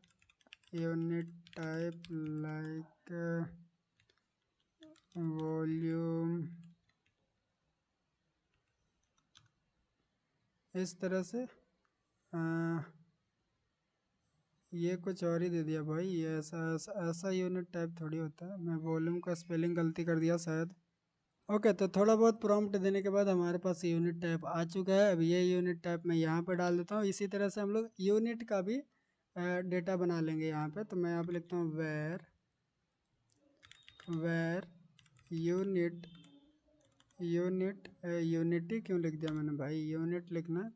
unit type like volume, इस तरह से। ये कुछ और ही दे दिया भाई, ये ऐसा यूनिट टाइप थोड़ी होता है। मैं वॉल्यूम का स्पेलिंग गलती कर दिया शायद। ओके, तो थोड़ा बहुत प्रॉम्प्ट देने के बाद हमारे पास यूनिट टाइप आ चुका है। अब ये यूनिट टाइप मैं यहाँ पर डाल देता हूँ। इसी तरह से हम लोग यूनिट का भी डेटा बना लेंगे यहाँ पे। तो मैं यहाँ पे लिखता हूँ वेर यूनिट, यूनिटी क्यों लिख दिया मैंने भाई, यूनिट लिखना।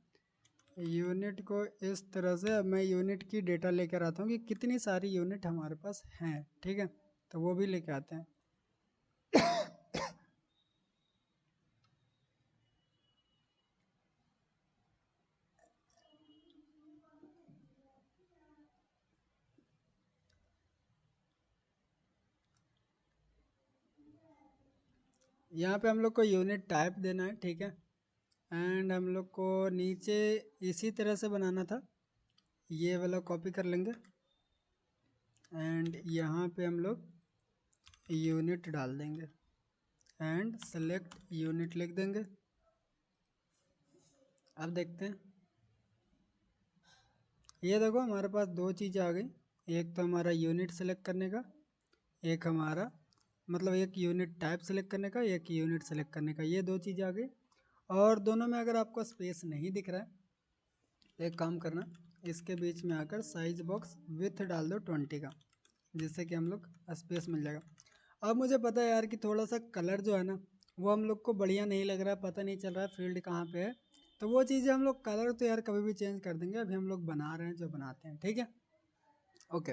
यूनिट को इस तरह से, अब मैं यूनिट की डेटा लेकर आता हूँ कि कितनी सारी यूनिट हमारे पास हैं। ठीक है, तो वो भी लेके आते हैं। यहाँ पे हम लोग को यूनिट टाइप देना है। ठीक है, एंड हम लोग को नीचे इसी तरह से बनाना था, ये वाला कॉपी कर लेंगे एंड यहाँ पे हम लोग यूनिट डाल देंगे एंड सेलेक्ट यूनिट लिख देंगे। अब देखते हैं, ये देखो हमारे पास दो चीज़ें आ गई। एक तो हमारा यूनिट सेलेक्ट करने का, एक हमारा मतलब एक यूनिट टाइप सेलेक्ट करने का, एक यूनिट सेलेक्ट करने का, ये दो चीज़ें आ गई। और दोनों में अगर आपको स्पेस नहीं दिख रहा है, एक काम करना, इसके बीच में आकर साइज बॉक्स विथ डाल दो 20 का, जिससे कि हम लोग स्पेस मिल जाएगा। अब मुझे पता है यार कि थोड़ा सा कलर जो है ना वो हम लोग को बढ़िया नहीं लग रहा है, पता नहीं चल रहा है फील्ड कहाँ पे है। तो वो चीज़ें हम लोग कलर तो यार कभी भी चेंज कर देंगे, अभी हम लोग बना रहे हैं जो बनाते हैं। ठीक है, ओके।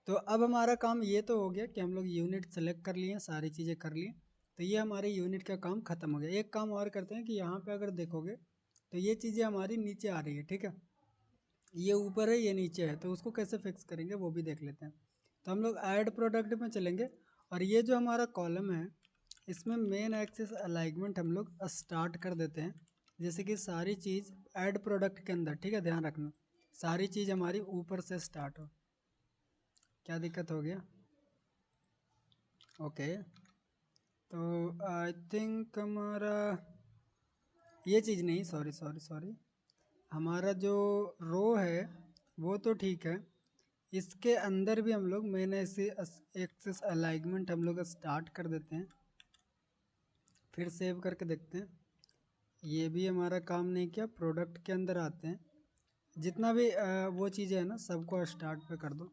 तो अब हमारा काम ये तो हो गया कि हम लोग यूनिट सेलेक्ट कर लिए, सारी चीज़ें कर लिए। तो ये हमारे यूनिट का काम ख़त्म हो गया। एक काम और करते हैं कि यहाँ पे अगर देखोगे तो ये चीज़ें हमारी नीचे आ रही है। ठीक है, ये ऊपर है ये नीचे है, तो उसको कैसे फिक्स करेंगे वो भी देख लेते हैं। तो हम लोग ऐड प्रोडक्ट में चलेंगे और ये जो हमारा कॉलम है इसमें मेन एक्सिस अलाइनमेंट हम लोग स्टार्ट कर देते हैं। जैसे कि सारी चीज़ ऐड प्रोडक्ट के अंदर, ठीक है, ध्यान रखना सारी चीज़ हमारी ऊपर से स्टार्ट हो। क्या दिक्कत हो गया? ओके, तो आई थिंक हमारा ये चीज़ नहीं, सॉरी सॉरी सॉरी, हमारा जो रो है वो तो ठीक है, इसके अंदर भी हम लोग मैंने ऐसे एक्सेस अलाइनमेंट हम लोग स्टार्ट कर देते हैं। फिर सेव करके देखते हैं, ये भी हमारा काम नहीं किया। प्रोडक्ट के अंदर आते हैं, जितना भी वो चीज़ें हैं ना सबको स्टार्ट पे कर दो।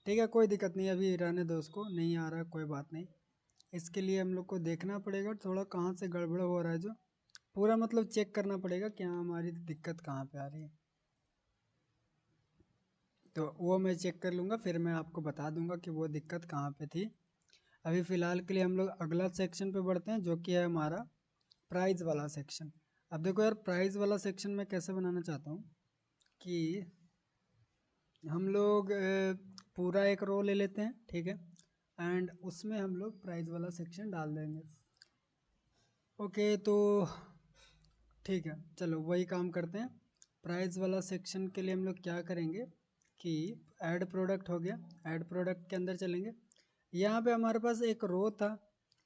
ठीक है, कोई दिक्कत नहीं, अभी रहने दो उसको, नहीं आ रहा है कोई बात नहीं। इसके लिए हम लोग को देखना पड़ेगा थोड़ा कहाँ से गड़बड़ हो रहा है, जो पूरा मतलब चेक करना पड़ेगा कि हाँ हमारी दिक्कत कहाँ पे आ रही है। तो वो मैं चेक कर लूँगा, फिर मैं आपको बता दूंगा कि वो दिक्कत कहाँ पे थी। अभी फ़िलहाल के लिए हम लोग अगला सेक्शन पे बढ़ते हैं, जो कि है हमारा प्राइस वाला सेक्शन। अब देखो यार, प्राइस वाला सेक्शन मैं कैसे बनाना चाहता हूँ कि हम लोग पूरा एक रो ले लेते हैं। ठीक है, एंड उसमें हम लोग प्राइस वाला सेक्शन डाल देंगे। ओके, तो ठीक है, चलो वही काम करते हैं। प्राइस वाला सेक्शन के लिए हम लोग क्या करेंगे कि ऐड प्रोडक्ट हो गया, ऐड प्रोडक्ट के अंदर चलेंगे। यहाँ पे हमारे पास एक रो था,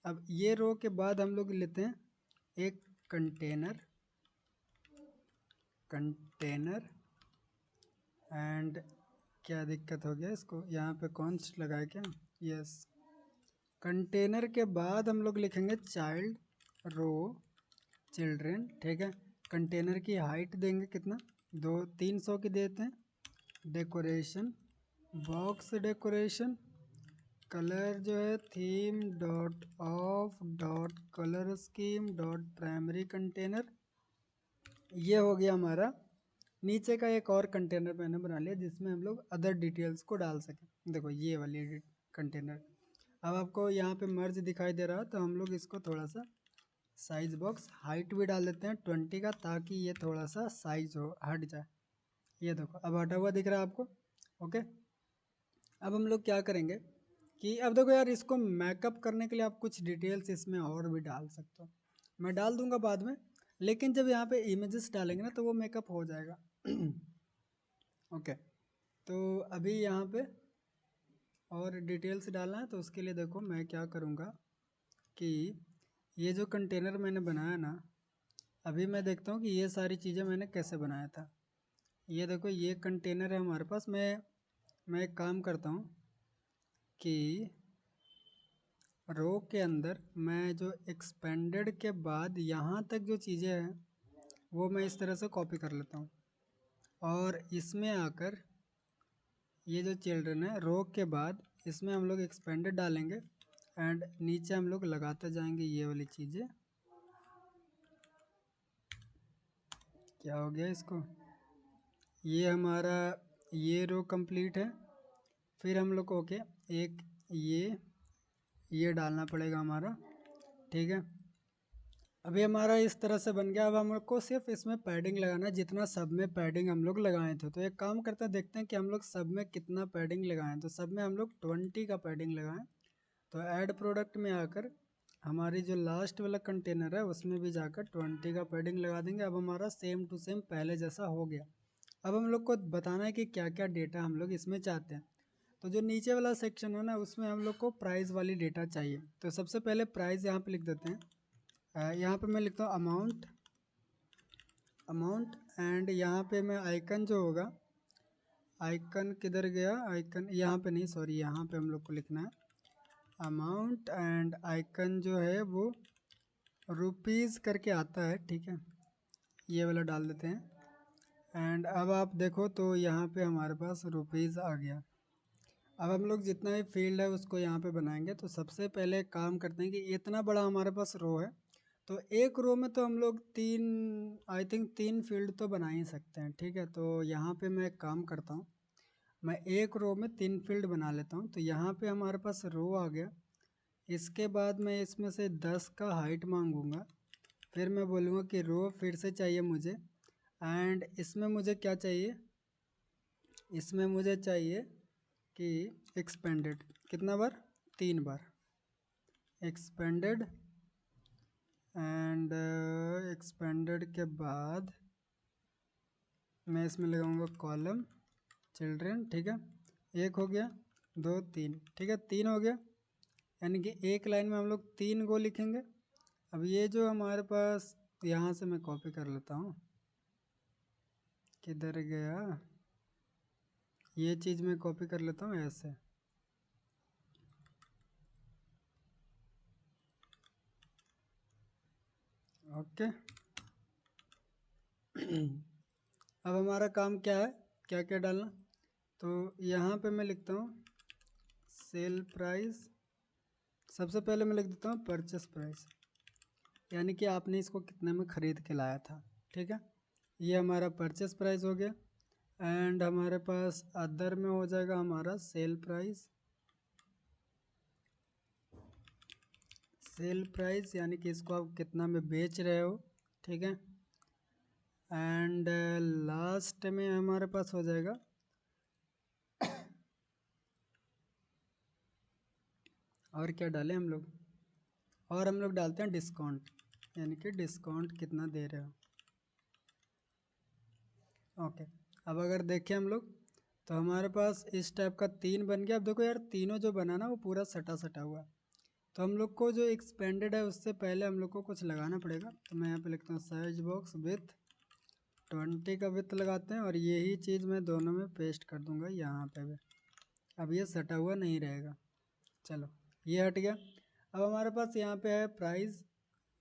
अब ये रो के बाद हम लोग लेते हैं एक कंटेनर एंड क्या दिक्कत हो गया इसको, यहाँ पे कॉन्स्ट लगाए क्या, यस। कंटेनर के बाद हम लोग लिखेंगे चाइल्ड रो चिल्ड्रेन, ठीक है। कंटेनर की हाइट देंगे कितना, 300 की देते हैं। डेकोरेशन बॉक्स डेकोरेशन, कलर जो है theme dot of dot colour scheme dot primary container. ये हो गया हमारा नीचे का एक और कंटेनर मैंने बना लिया जिसमें हम लोग अदर डिटेल्स को डाल सकें। देखो ये वाली कंटेनर। अब आपको यहाँ पे मर्ज दिखाई दे रहा है, तो हम लोग इसको थोड़ा सा साइज बॉक्स हाइट भी डाल देते हैं 20 का, ताकि ये थोड़ा सा साइज हो हट जाए। ये देखो अब हटा हुआ दिख रहा है आपको, ओके। अब हम लोग क्या करेंगे कि अब देखो यार, इसको मैकअप करने के लिए आप कुछ डिटेल्स इसमें और भी डाल सकते हो, मैं डाल दूंगा बाद में, लेकिन जब यहाँ पे इमेजेस डालेंगे ना तो वो मेकअप हो जाएगा। ओके, तो अभी यहाँ पे और डिटेल्स डालना है, तो उसके लिए देखो मैं क्या करूँगा कि ये जो कंटेनर मैंने बनाया ना, अभी मैं देखता हूँ कि ये सारी चीज़ें मैंने कैसे बनाया था। ये देखो ये कंटेनर है हमारे पास। मैं एक काम करता हूँ कि रो के अंदर मैं जो एक्सपेंडेड के बाद यहाँ तक जो चीज़ें हैं वो मैं इस तरह से कॉपी कर लेता हूँ, और इसमें आकर ये जो चिल्ड्रन है रो के बाद इसमें हम लोग एक्सपेंडेड डालेंगे एंड नीचे हम लोग लगाते जाएंगे ये वाली चीज़ें। क्या हो गया इसको, ये हमारा ये रो कंप्लीट है। फिर हम लोग को ओके एक ये डालना पड़ेगा हमारा, ठीक है। अभी हमारा इस तरह से बन गया। अब हम लोग को सिर्फ इसमें पैडिंग लगाना है, जितना सब में पैडिंग हम लोग लगाए थे। तो एक काम करते हैं, देखते हैं कि हम लोग सब में कितना पैडिंग लगाएं। तो सब में हम लोग 20 का पैडिंग लगाएं। तो ऐड प्रोडक्ट में आकर हमारी जो लास्ट वाला कंटेनर है उसमें भी जाकर 20 का पैडिंग लगा देंगे। अब हमारा सेम टू सेम पहले जैसा हो गया। अब हम लोग को बताना है कि क्या क्या डेटा हम लोग इसमें चाहते हैं। तो जो नीचे वाला सेक्शन है ना, उसमें हम लोग को प्राइस वाली डेटा चाहिए। तो सबसे पहले प्राइस यहाँ पे लिख देते हैं। यहाँ पे मैं लिखता हूँ अमाउंट एंड यहाँ पे मैं आइकन जो होगा, आइकन किधर गया, आइकन यहाँ पे नहीं, सॉरी, यहाँ पे हम लोग को लिखना है अमाउंट एंड आइकन जो है वो रुपीज़ करके आता है, ठीक है। ये वाला डाल देते हैं एंड अब आप देखो तो यहाँ पे हमारे पास रुपीज़ आ गया। अब हम लोग जितना भी फील्ड है उसको यहाँ पे बनाएंगे। तो सबसे पहले काम करते हैं कि इतना बड़ा हमारे पास रो है, तो एक रो में तो हम लोग आई थिंक 3 फील्ड तो बना ही सकते हैं, ठीक है। तो यहाँ पे मैं एक काम करता हूँ, मैं एक रो में 3 फील्ड बना लेता हूँ। तो यहाँ पे हमारे पास रो आ गया। इसके बाद मैं इसमें से 10 का हाइट मांगूंगा। फिर मैं बोलूँगा कि रो फिर से चाहिए मुझे, एंड इसमें मुझे क्या चाहिए, इसमें मुझे चाहिए कि एक्सपेंडेड कितना बार, 3 बार एक्सपेंडेड। एंड एक्सपेंडेड के बाद मैं इसमें लगाऊंगा कॉलम चिल्ड्रेन, ठीक है। एक हो गया, 2 3, ठीक है, 3 हो गया। यानी कि एक लाइन में हम लोग 3 गो लिखेंगे। अब ये जो हमारे पास, यहाँ से मैं कॉपी कर लेता हूँ, किधर गया, ये चीज़ मैं कॉपी कर लेता हूँ ऐसे। ओके। अब हमारा काम क्या है, क्या क्या डालना। तो यहाँ पे मैं लिखता हूँ सेल प्राइस। सबसे पहले मैं लिख देता हूँ परचेस प्राइस, यानी कि आपने इसको कितने में ख़रीद के लाया था, ठीक है। ये हमारा परचेस प्राइस हो गया। एंड हमारे पास अदर में हो जाएगा हमारा सेल प्राइस। सेल प्राइस यानी कि इसको आप कितना में बेच रहे हो, ठीक है। एंड लास्ट में हमारे पास हो जाएगा और क्या डालें हम लोग, और हम लोग डालते हैं डिस्काउंट, यानी कि डिस्काउंट कितना दे रहे हो। ओके, अब अगर देखें हम लोग तो हमारे पास इस टाइप का 3 बन गया। अब देखो यार, तीनों जो बना ना वो पूरा सटा सटा हुआ। तो हम लोग को जो एक्सपेंडेड है उससे पहले हम लोग को कुछ लगाना पड़ेगा। तो मैं यहाँ पे लिखता हूँ साइज बॉक्स विथ 20 का विथ लगाते हैं और यही चीज़ मैं दोनों में पेस्ट कर दूंगा यहाँ पे भी। अब ये सटा हुआ नहीं रहेगा। चलो ये हट गया। अब हमारे पास यहाँ पे है प्राइस,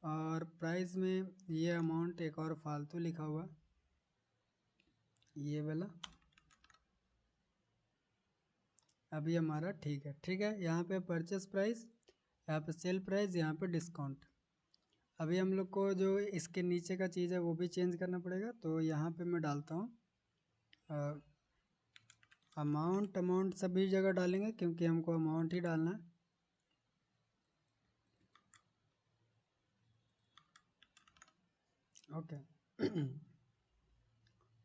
और प्राइस में ये अमाउंट एक और फालतू लिखा हुआ ये वाला। अभी हमारा ठीक है, ठीक है। यहाँ पे परचेस प्राइस, यहाँ पे सेल प्राइस, यहाँ पे डिस्काउंट। अभी हम लोग को जो इसके नीचे का चीज़ है वो भी चेंज करना पड़ेगा। तो यहाँ पे मैं डालता हूँ अमाउंट। अमाउंट सभी जगह डालेंगे क्योंकि हमको अमाउंट ही डालना है। ओके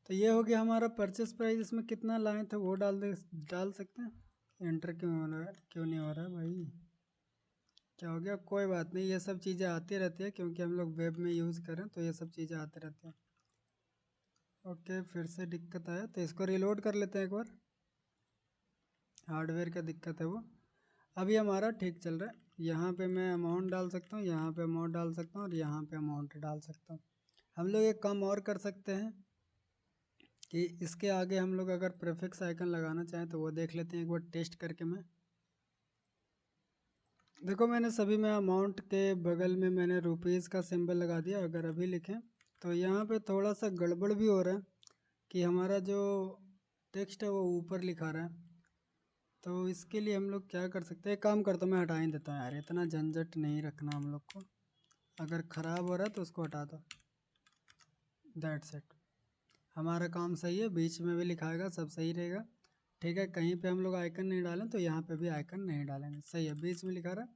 तो ये हो गया हमारा परचेस प्राइस। इसमें कितना लाए थे वो डाल सकते हैं। एंटर क्यों हो रहा है, क्यों नहीं हो रहा है भाई, क्या हो गया? कोई बात नहीं, ये सब चीज़ें आती रहती है क्योंकि हम लोग वेब में यूज़ करें तो ये सब चीज़ें आती रहती हैं। ओके फिर से दिक्कत आया तो इसको रिलोड कर लेते हैं एक बार। हार्डवेयर का दिक्कत है वो। अभी हमारा ठीक चल रहा है। यहाँ पे मैं अमाउंट डाल सकता हूँ, यहाँ पे अमाउंट डाल सकता हूँ और यहाँ पे अमाउंट डाल सकता हूँ। हम लोग एक काम और कर सकते हैं कि इसके आगे हम लोग अगर प्रीफिक्स आइकन लगाना चाहें तो वो देख लेते हैं एक बार टेस्ट करके। मैं देखो मैंने सभी में अमाउंट के बगल में मैंने रुपीज़ का सिंबल लगा दिया। अगर अभी लिखें तो यहाँ पे थोड़ा सा गड़बड़ भी हो रहा है कि हमारा जो टेक्स्ट है वो ऊपर लिखा रहा है। तो इसके लिए हम लोग क्या कर सकते हैं, एक काम करता हूँ मैं हटा ही देता हूँ यार, इतना झंझट नहीं रखना हम लोग को। अगर ख़राब हो रहा है तो उसको हटा दो, दैट्स इट। हमारा काम सही है, बीच में भी लिखाएगा सब सही रहेगा। ठीक है, कहीं पे हम लोग आइकन नहीं डालें तो यहाँ पे भी आइकन नहीं डालेंगे, सही है, बीच में लिखा रहा है।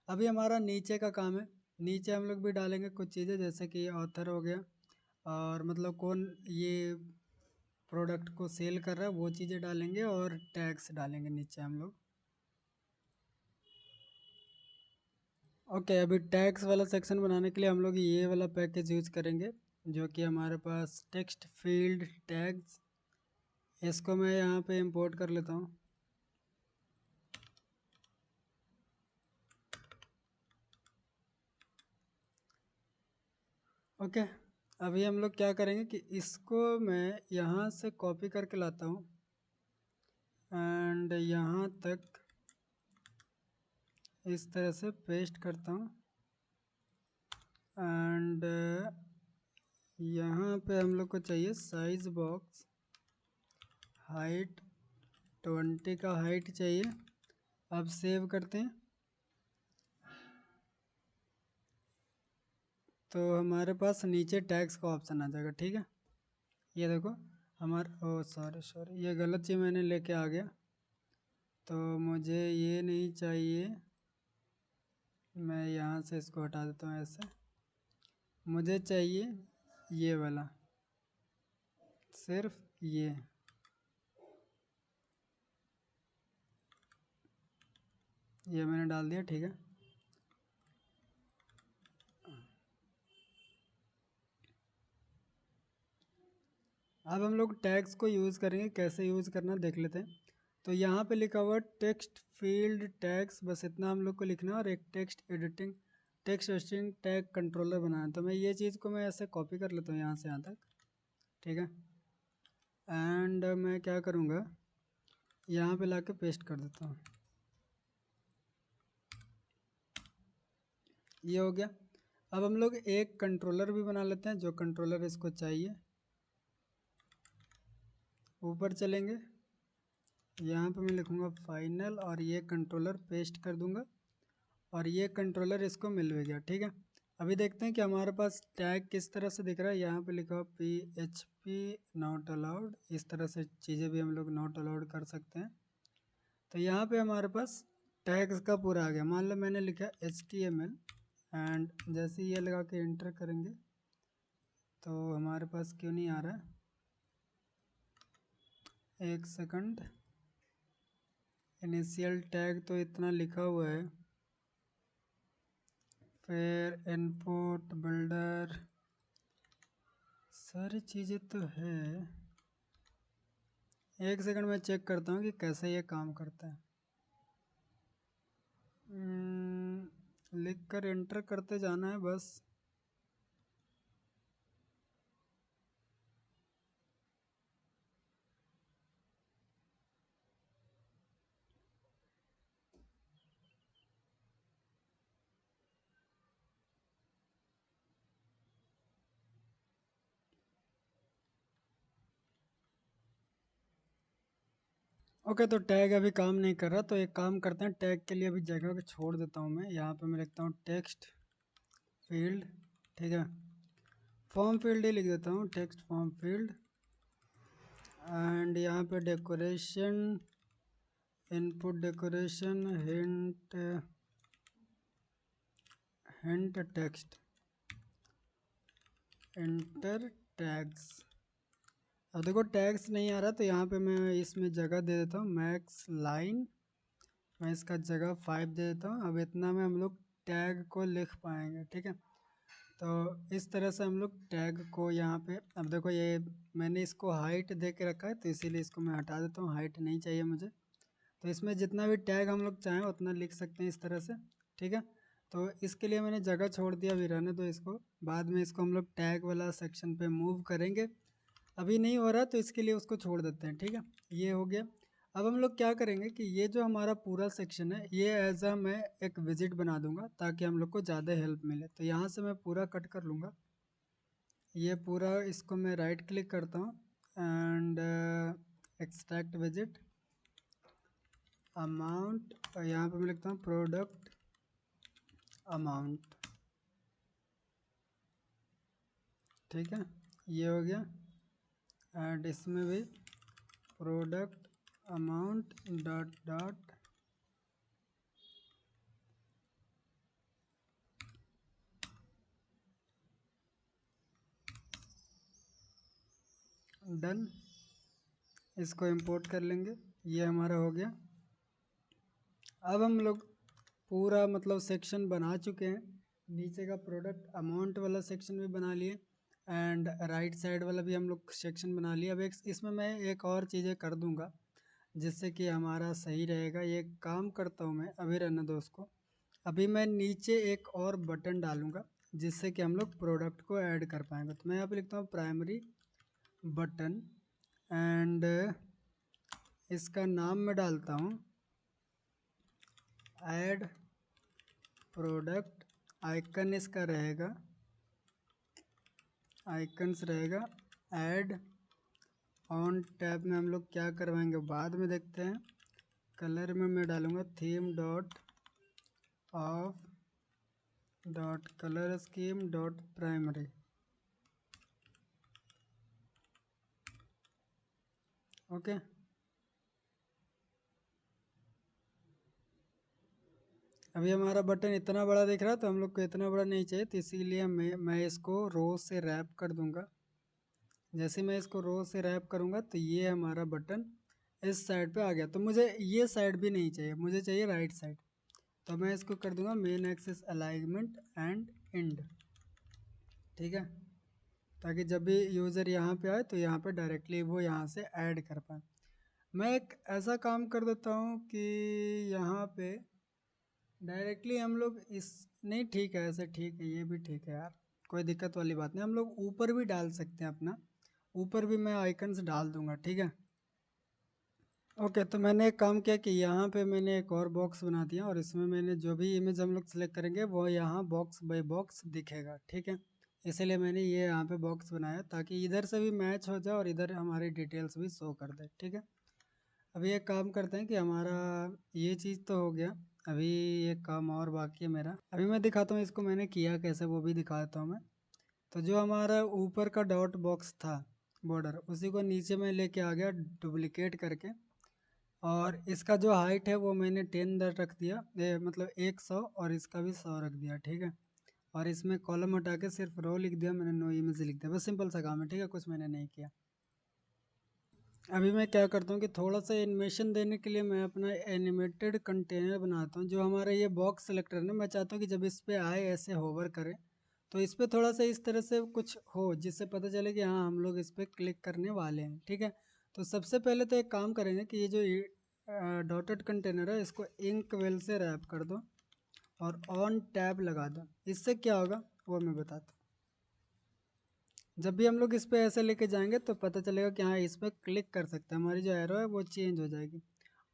अभी हमारा नीचे का काम है। नीचे हम लोग भी डालेंगे कुछ चीज़ें जैसे कि ऑथर हो गया, और मतलब कौन ये प्रोडक्ट को सेल कर रहा है वो चीज़ें डालेंगे, और टैग्स डालेंगे नीचे हम लोग। ओके अभी टैग्स वाला सेक्शन बनाने के लिए हम लोग ये वाला पैकेज यूज करेंगे जो कि हमारे पास टेक्स्ट फील्ड टैग्स। इसको मैं यहाँ पे इंपोर्ट कर लेता हूँ। ओके अभी हम लोग क्या करेंगे कि इसको मैं यहाँ से कॉपी करके लाता हूँ एंड यहाँ तक इस तरह से पेस्ट करता हूँ। एंड यहाँ पे हम लोग को चाहिए साइज बॉक्स हाइट 20 का हाइट चाहिए। अब सेव करते हैं तो हमारे पास नीचे टैग्स का ऑप्शन आ जाएगा। ठीक है ये देखो हमारा, ओ सॉरी सॉरी ये गलत चीज़ मैंने लेके आ गया। तो मुझे ये नहीं चाहिए, मैं यहाँ से इसको हटा देता हूँ ऐसे। मुझे चाहिए ये वाला, सिर्फ ये मैंने डाल दिया। ठीक है अब हम लोग टैग्स को यूज़ करेंगे, कैसे यूज़ करना देख लेते हैं। तो यहाँ पे लिखा हुआ टेक्स्ट फील्ड टैग्स, बस इतना हम लोग को लिखना है, और एक टेक्स्ट एडिटिंग टैग कंट्रोलर बनाना है। तो मैं ये चीज़ को मैं ऐसे कॉपी कर लेता हूँ यहाँ से यहाँ तक। ठीक है एंड मैं क्या करूँगा यहाँ पे लाके पेस्ट कर देता हूँ। ये हो गया। अब हम लोग एक कंट्रोलर भी बना लेते हैं, जो कंट्रोलर इसको चाहिए। ऊपर चलेंगे, यहाँ पे मैं लिखूँगा फाइनल और ये कंट्रोलर पेस्ट कर दूँगा, और ये कंट्रोलर इसको मिल भी गया। ठीक है अभी देखते हैं कि हमारे पास टैग किस तरह से दिख रहा है। यहाँ पे लिखा हुआ PHP नॉट अलाउड, इस तरह से चीज़ें भी हम लोग नॉट अलाउड कर सकते हैं। तो यहाँ पे हमारे पास टैग्स का पूरा आ गया। मान लो मैंने लिखा HTML एंड जैसे ये लगा के एंटर करेंगे तो हमारे पास क्यों नहीं आ रहा है, एक सेकंड। इनिशियल टैग तो इतना लिखा हुआ है, फिर इनपुट बिल्डर सारी चीज़ें तो है। एक सेकंड में चेक करता हूँ कि कैसे ये काम करता है। लिख कर एंटर करते जाना है बस। ओके, तो टैग अभी काम नहीं कर रहा, तो एक काम करते हैं, टैग के लिए अभी जगह को छोड़ देता हूँ मैं। यहाँ पे मैं लिखता हूँ टेक्स्ट फील्ड, ठीक है, फॉर्म फील्ड ही लिख देता हूँ, टेक्स्ट फॉर्म फील्ड। एंड यहाँ पे decoration, input decoration, hint, hint text, inter tags. अब देखो टैग्स नहीं आ रहा, तो यहाँ पे मैं इसमें जगह दे देता हूँ मैक्स लाइन, मैं इसका जगह 5 दे देता हूँ। अब इतना में हम लोग टैग को लिख पाएंगे, ठीक है। तो इस तरह से हम लोग टैग को यहाँ पे, अब देखो ये मैंने इसको हाइट दे के रखा है, तो इसीलिए इसको मैं हटा देता हूँ, हाइट नहीं चाहिए मुझे। तो इसमें जितना भी टैग हम लोग चाहें उतना लिख सकते हैं इस तरह से, ठीक है। तो इसके लिए मैंने जगह छोड़ दिया, अभी रहने दो इसको, बाद में इसको हम लोग टैग वाला सेक्शन पे मूव करेंगे। अभी नहीं हो रहा तो इसके लिए उसको छोड़ देते हैं, ठीक है। ये हो गया। अब हम लोग क्या करेंगे कि ये जो हमारा पूरा सेक्शन है, ये एज अ मैं एक विजिट बना दूंगा ताकि हम लोग को ज़्यादा हेल्प मिले। तो यहाँ से मैं पूरा कट कर लूँगा, ये पूरा, इसको मैं राइट क्लिक करता हूँ एंड एक्सट्रैक्ट विजिट अमाउंट, यहाँ पे मैं लिखता हूँ प्रोडक्ट अमाउंट, ठीक है, ये हो गया। एंड इसमें भी product amount dot dot done, इसको इंपोर्ट कर लेंगे, ये हमारा हो गया। अब हम लोग पूरा मतलब सेक्शन बना चुके हैं, नीचे का प्रोडक्ट अमाउंट वाला सेक्शन भी बना लिए एंड राइट साइड वाला भी हम लोग सेक्शन बना लिया। अब एक इसमें मैं एक और चीज़ें कर दूंगा जिससे कि हमारा सही रहेगा। ये काम करता हूँ मैं, अभी रहने दो उसको। अभी मैं नीचे एक और बटन डालूंगा जिससे कि हम लोग प्रोडक्ट को ऐड कर पाएंगे। तो मैं यहाँ पे लिखता हूँ प्राइमरी बटन एंड इसका नाम मैं डालता हूँ ऐड प्रोडक्ट, आइकन इसका रहेगा, आइकन्स रहेगा ऐड। ऑन टैब में हम लोग क्या करवाएंगे बाद में देखते हैं। कलर में मैं डालूंगा theme dot of dot colour scheme dot primary, okay. अभी हमारा बटन इतना बड़ा दिख रहा है, तो हम लोग को इतना बड़ा नहीं चाहिए, तो इसीलिए मैं इसको रो से रैप कर दूंगा। जैसे मैं इसको रो से रैप करूंगा तो ये हमारा बटन इस साइड पे आ गया। तो मुझे ये साइड भी नहीं चाहिए, मुझे चाहिए राइट साइड। तो मैं इसको कर दूंगा main axis alignment and and, ठीक है, ताकि जब भी यूज़र यहाँ पे आए तो यहाँ पे डायरेक्टली वो यहाँ से ऐड कर पाए। मैं एक ऐसा काम कर देता हूँ कि यहाँ पे डायरेक्टली हम लोग इस, नहीं ठीक है, ऐसे ठीक है, ये भी ठीक है यार, कोई दिक्कत वाली बात नहीं। हम लोग ऊपर भी डाल सकते हैं अपना, ऊपर भी मैं आइकन्स डाल दूंगा, ठीक है। ओके, तो मैंने एक काम किया कि यहाँ पे मैंने एक और बॉक्स बना दिया और इसमें मैंने जो भी इमेज हम लोग सेलेक्ट करेंगे वो यहाँ बॉक्स बाय बॉक्स दिखेगा, ठीक है। इसीलिए मैंने ये यहाँ पे बॉक्स बनाया ताकि इधर से भी मैच हो जाए और इधर हमारी डिटेल्स भी शो कर दे, ठीक है। अभी एक काम करते हैं कि हमारा ये चीज़ तो हो गया, अभी एक काम और बाकी है मेरा, अभी मैं दिखाता हूँ इसको मैंने किया कैसे, वो भी दिखाता हूँ मैं। तो जो हमारा ऊपर का डॉट बॉक्स था बॉर्डर, उसी को नीचे में लेके आ गया डुप्लीकेट करके, और इसका जो हाइट है वो मैंने 10 रख दिया, मतलब 100, और इसका भी 100 रख दिया, ठीक है। और इसमें कॉलम हटा के सिर्फ रो लिख दिया मैंने, नो इमेज लिख दिया, बस सिंपल सा काम है, ठीक है, कुछ मैंने नहीं किया। अभी मैं क्या करता हूँ कि थोड़ा सा एनिमेशन देने के लिए मैं अपना एनिमेटेड कंटेनर बनाता हूँ। जो हमारा ये बॉक्स सेलेक्टर है ना, मैं चाहता हूँ कि जब इस पे आए ऐसे होवर करे तो इस पे थोड़ा सा इस तरह से कुछ हो जिससे पता चले कि हाँ हम लोग इस पर क्लिक करने वाले हैं, ठीक है। तो सबसे पहले तो एक काम करेंगे कि ये जो डॉटेड कंटेनर है इसको इंक वेल से रैप कर दो, और ऑन टैब लगा दो। इससे क्या होगा वो मैं बताता हूँ। जब भी हम लोग इस पे ऐसे लेके जाएंगे तो पता चलेगा कि हाँ इस पर क्लिक कर सकते हैं, हमारी जो एरो है वो चेंज हो जाएगी।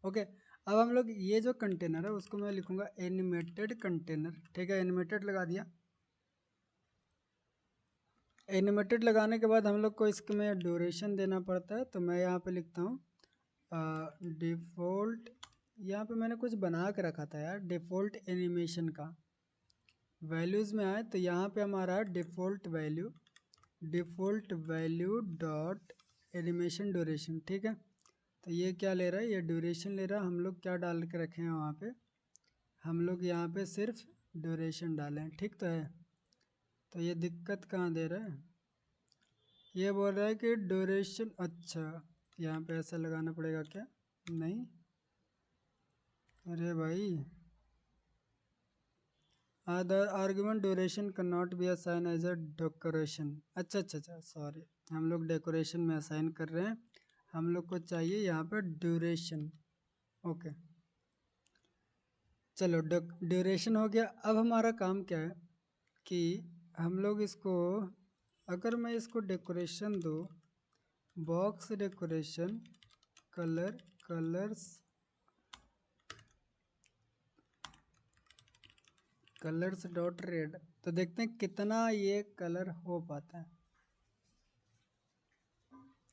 ओके, अब हम लोग ये जो कंटेनर है उसको मैं लिखूंगा एनिमेटेड कंटेनर। ठीक है, एनिमेटेड लगा दिया। एनिमेटेड लगाने के बाद हम लोग को इसमें ड्यूरेशन देना पड़ता है, तो मैं यहाँ पे लिखता हूँ डिफ़ॉल्ट। यहाँ पे मैंने कुछ बना के रखा था यार, डिफ़ॉल्ट एनिमेशन का। वैल्यूज़ में आए तो यहाँ पे हमारा default value dot animation duration. ठीक है, तो ये क्या ले रहा है, ये ड्यूरेशन ले रहा है। हम लोग क्या डाल के रखे हैं वहाँ पे, हम लोग यहाँ पे सिर्फ ड्यूरेशन डालें। ठीक तो है, तो ये दिक्कत कहाँ दे रहा है, ये बोल रहा है कि ड्यूरेशन। अच्छा, यहाँ पे ऐसा लगाना पड़ेगा क्या, नहीं, अरे भाई other argument duration can not be assign as a decoration. अच्छा, सॉरी, हम लोग डेकोरेशन में असाइन कर रहे हैं, हम लोग को चाहिए यहाँ पर ड्यूरेशन। ओके, चलो ड्यूरेशन हो गया। अब हमारा काम क्या है कि हम लोग इसको, अगर मैं इसको डेकोरेशन दूँ, box decoration colours dot red, तो देखते हैं कितना ये कलर हो पाता है।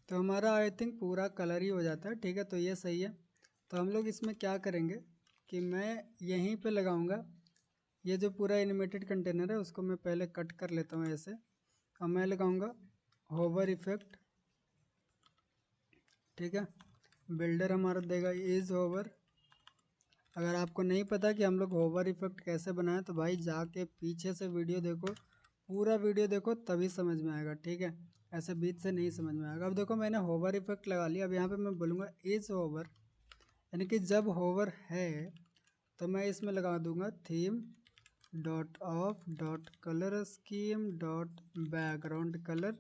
तो हमारा आई थिंक पूरा कलर ही हो जाता है। ठीक है, तो ये सही है। तो हम लोग इसमें क्या करेंगे कि मैं यहीं पे लगाऊंगा, ये जो पूरा एनिमेटेड कंटेनर है उसको मैं पहले कट कर लेता हूँ ऐसे, और मैं लगाऊंगा होवर इफेक्ट। ठीक है, बिल्डर हमारा देगा इज होवर। अगर आपको नहीं पता कि हम लोग होवर इफेक्ट कैसे बनाएं तो भाई जाके पीछे से वीडियो देखो, पूरा वीडियो देखो, तभी समझ में आएगा। ठीक है, ऐसे बीच से नहीं समझ में आएगा। अब देखो मैंने होवर इफेक्ट लगा लिया। अब यहाँ पे मैं बोलूँगा इज होवर, यानी कि जब होवर है तो मैं इसमें लगा दूंगा theme dot of dot colour scheme dot background colour,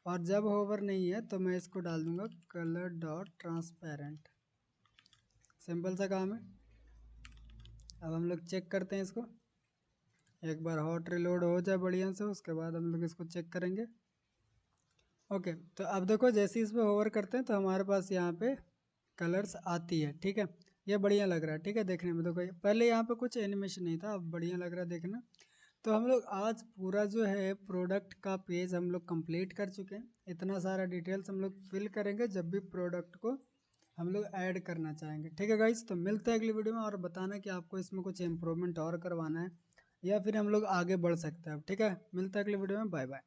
और जब होवर नहीं है तो मैं इसको डाल दूंगा कलर डॉट ट्रांसपेरेंट। सिंपल सा काम है। अब हम लोग चेक करते हैं इसको, एक बार हॉट रिलोड हो जाए बढ़िया से, उसके बाद हम लोग इसको चेक करेंगे। ओके, तो अब देखो जैसे इस पर होवर करते हैं तो हमारे पास यहाँ पे कलर्स आती है। ठीक है, ये बढ़िया लग रहा है। ठीक है, देखने में देखो पहले यहाँ पे कुछ एनिमेशन नहीं था, अब बढ़िया लग रहा है देखना। तो हम लोग आज पूरा जो है प्रोडक्ट का पेज हम लोग कंप्लीट कर चुके हैं। इतना सारा डिटेल्स हम लोग फिल करेंगे जब भी प्रोडक्ट को हम लोग ऐड करना चाहेंगे। ठीक है गाइस, तो मिलते हैं अगली वीडियो में, और बताना कि आपको इसमें कुछ इम्प्रूवमेंट और करवाना है या फिर हम लोग आगे बढ़ सकते हैं। ठीक है, मिलते हैं अगली वीडियो में, बाय बाय।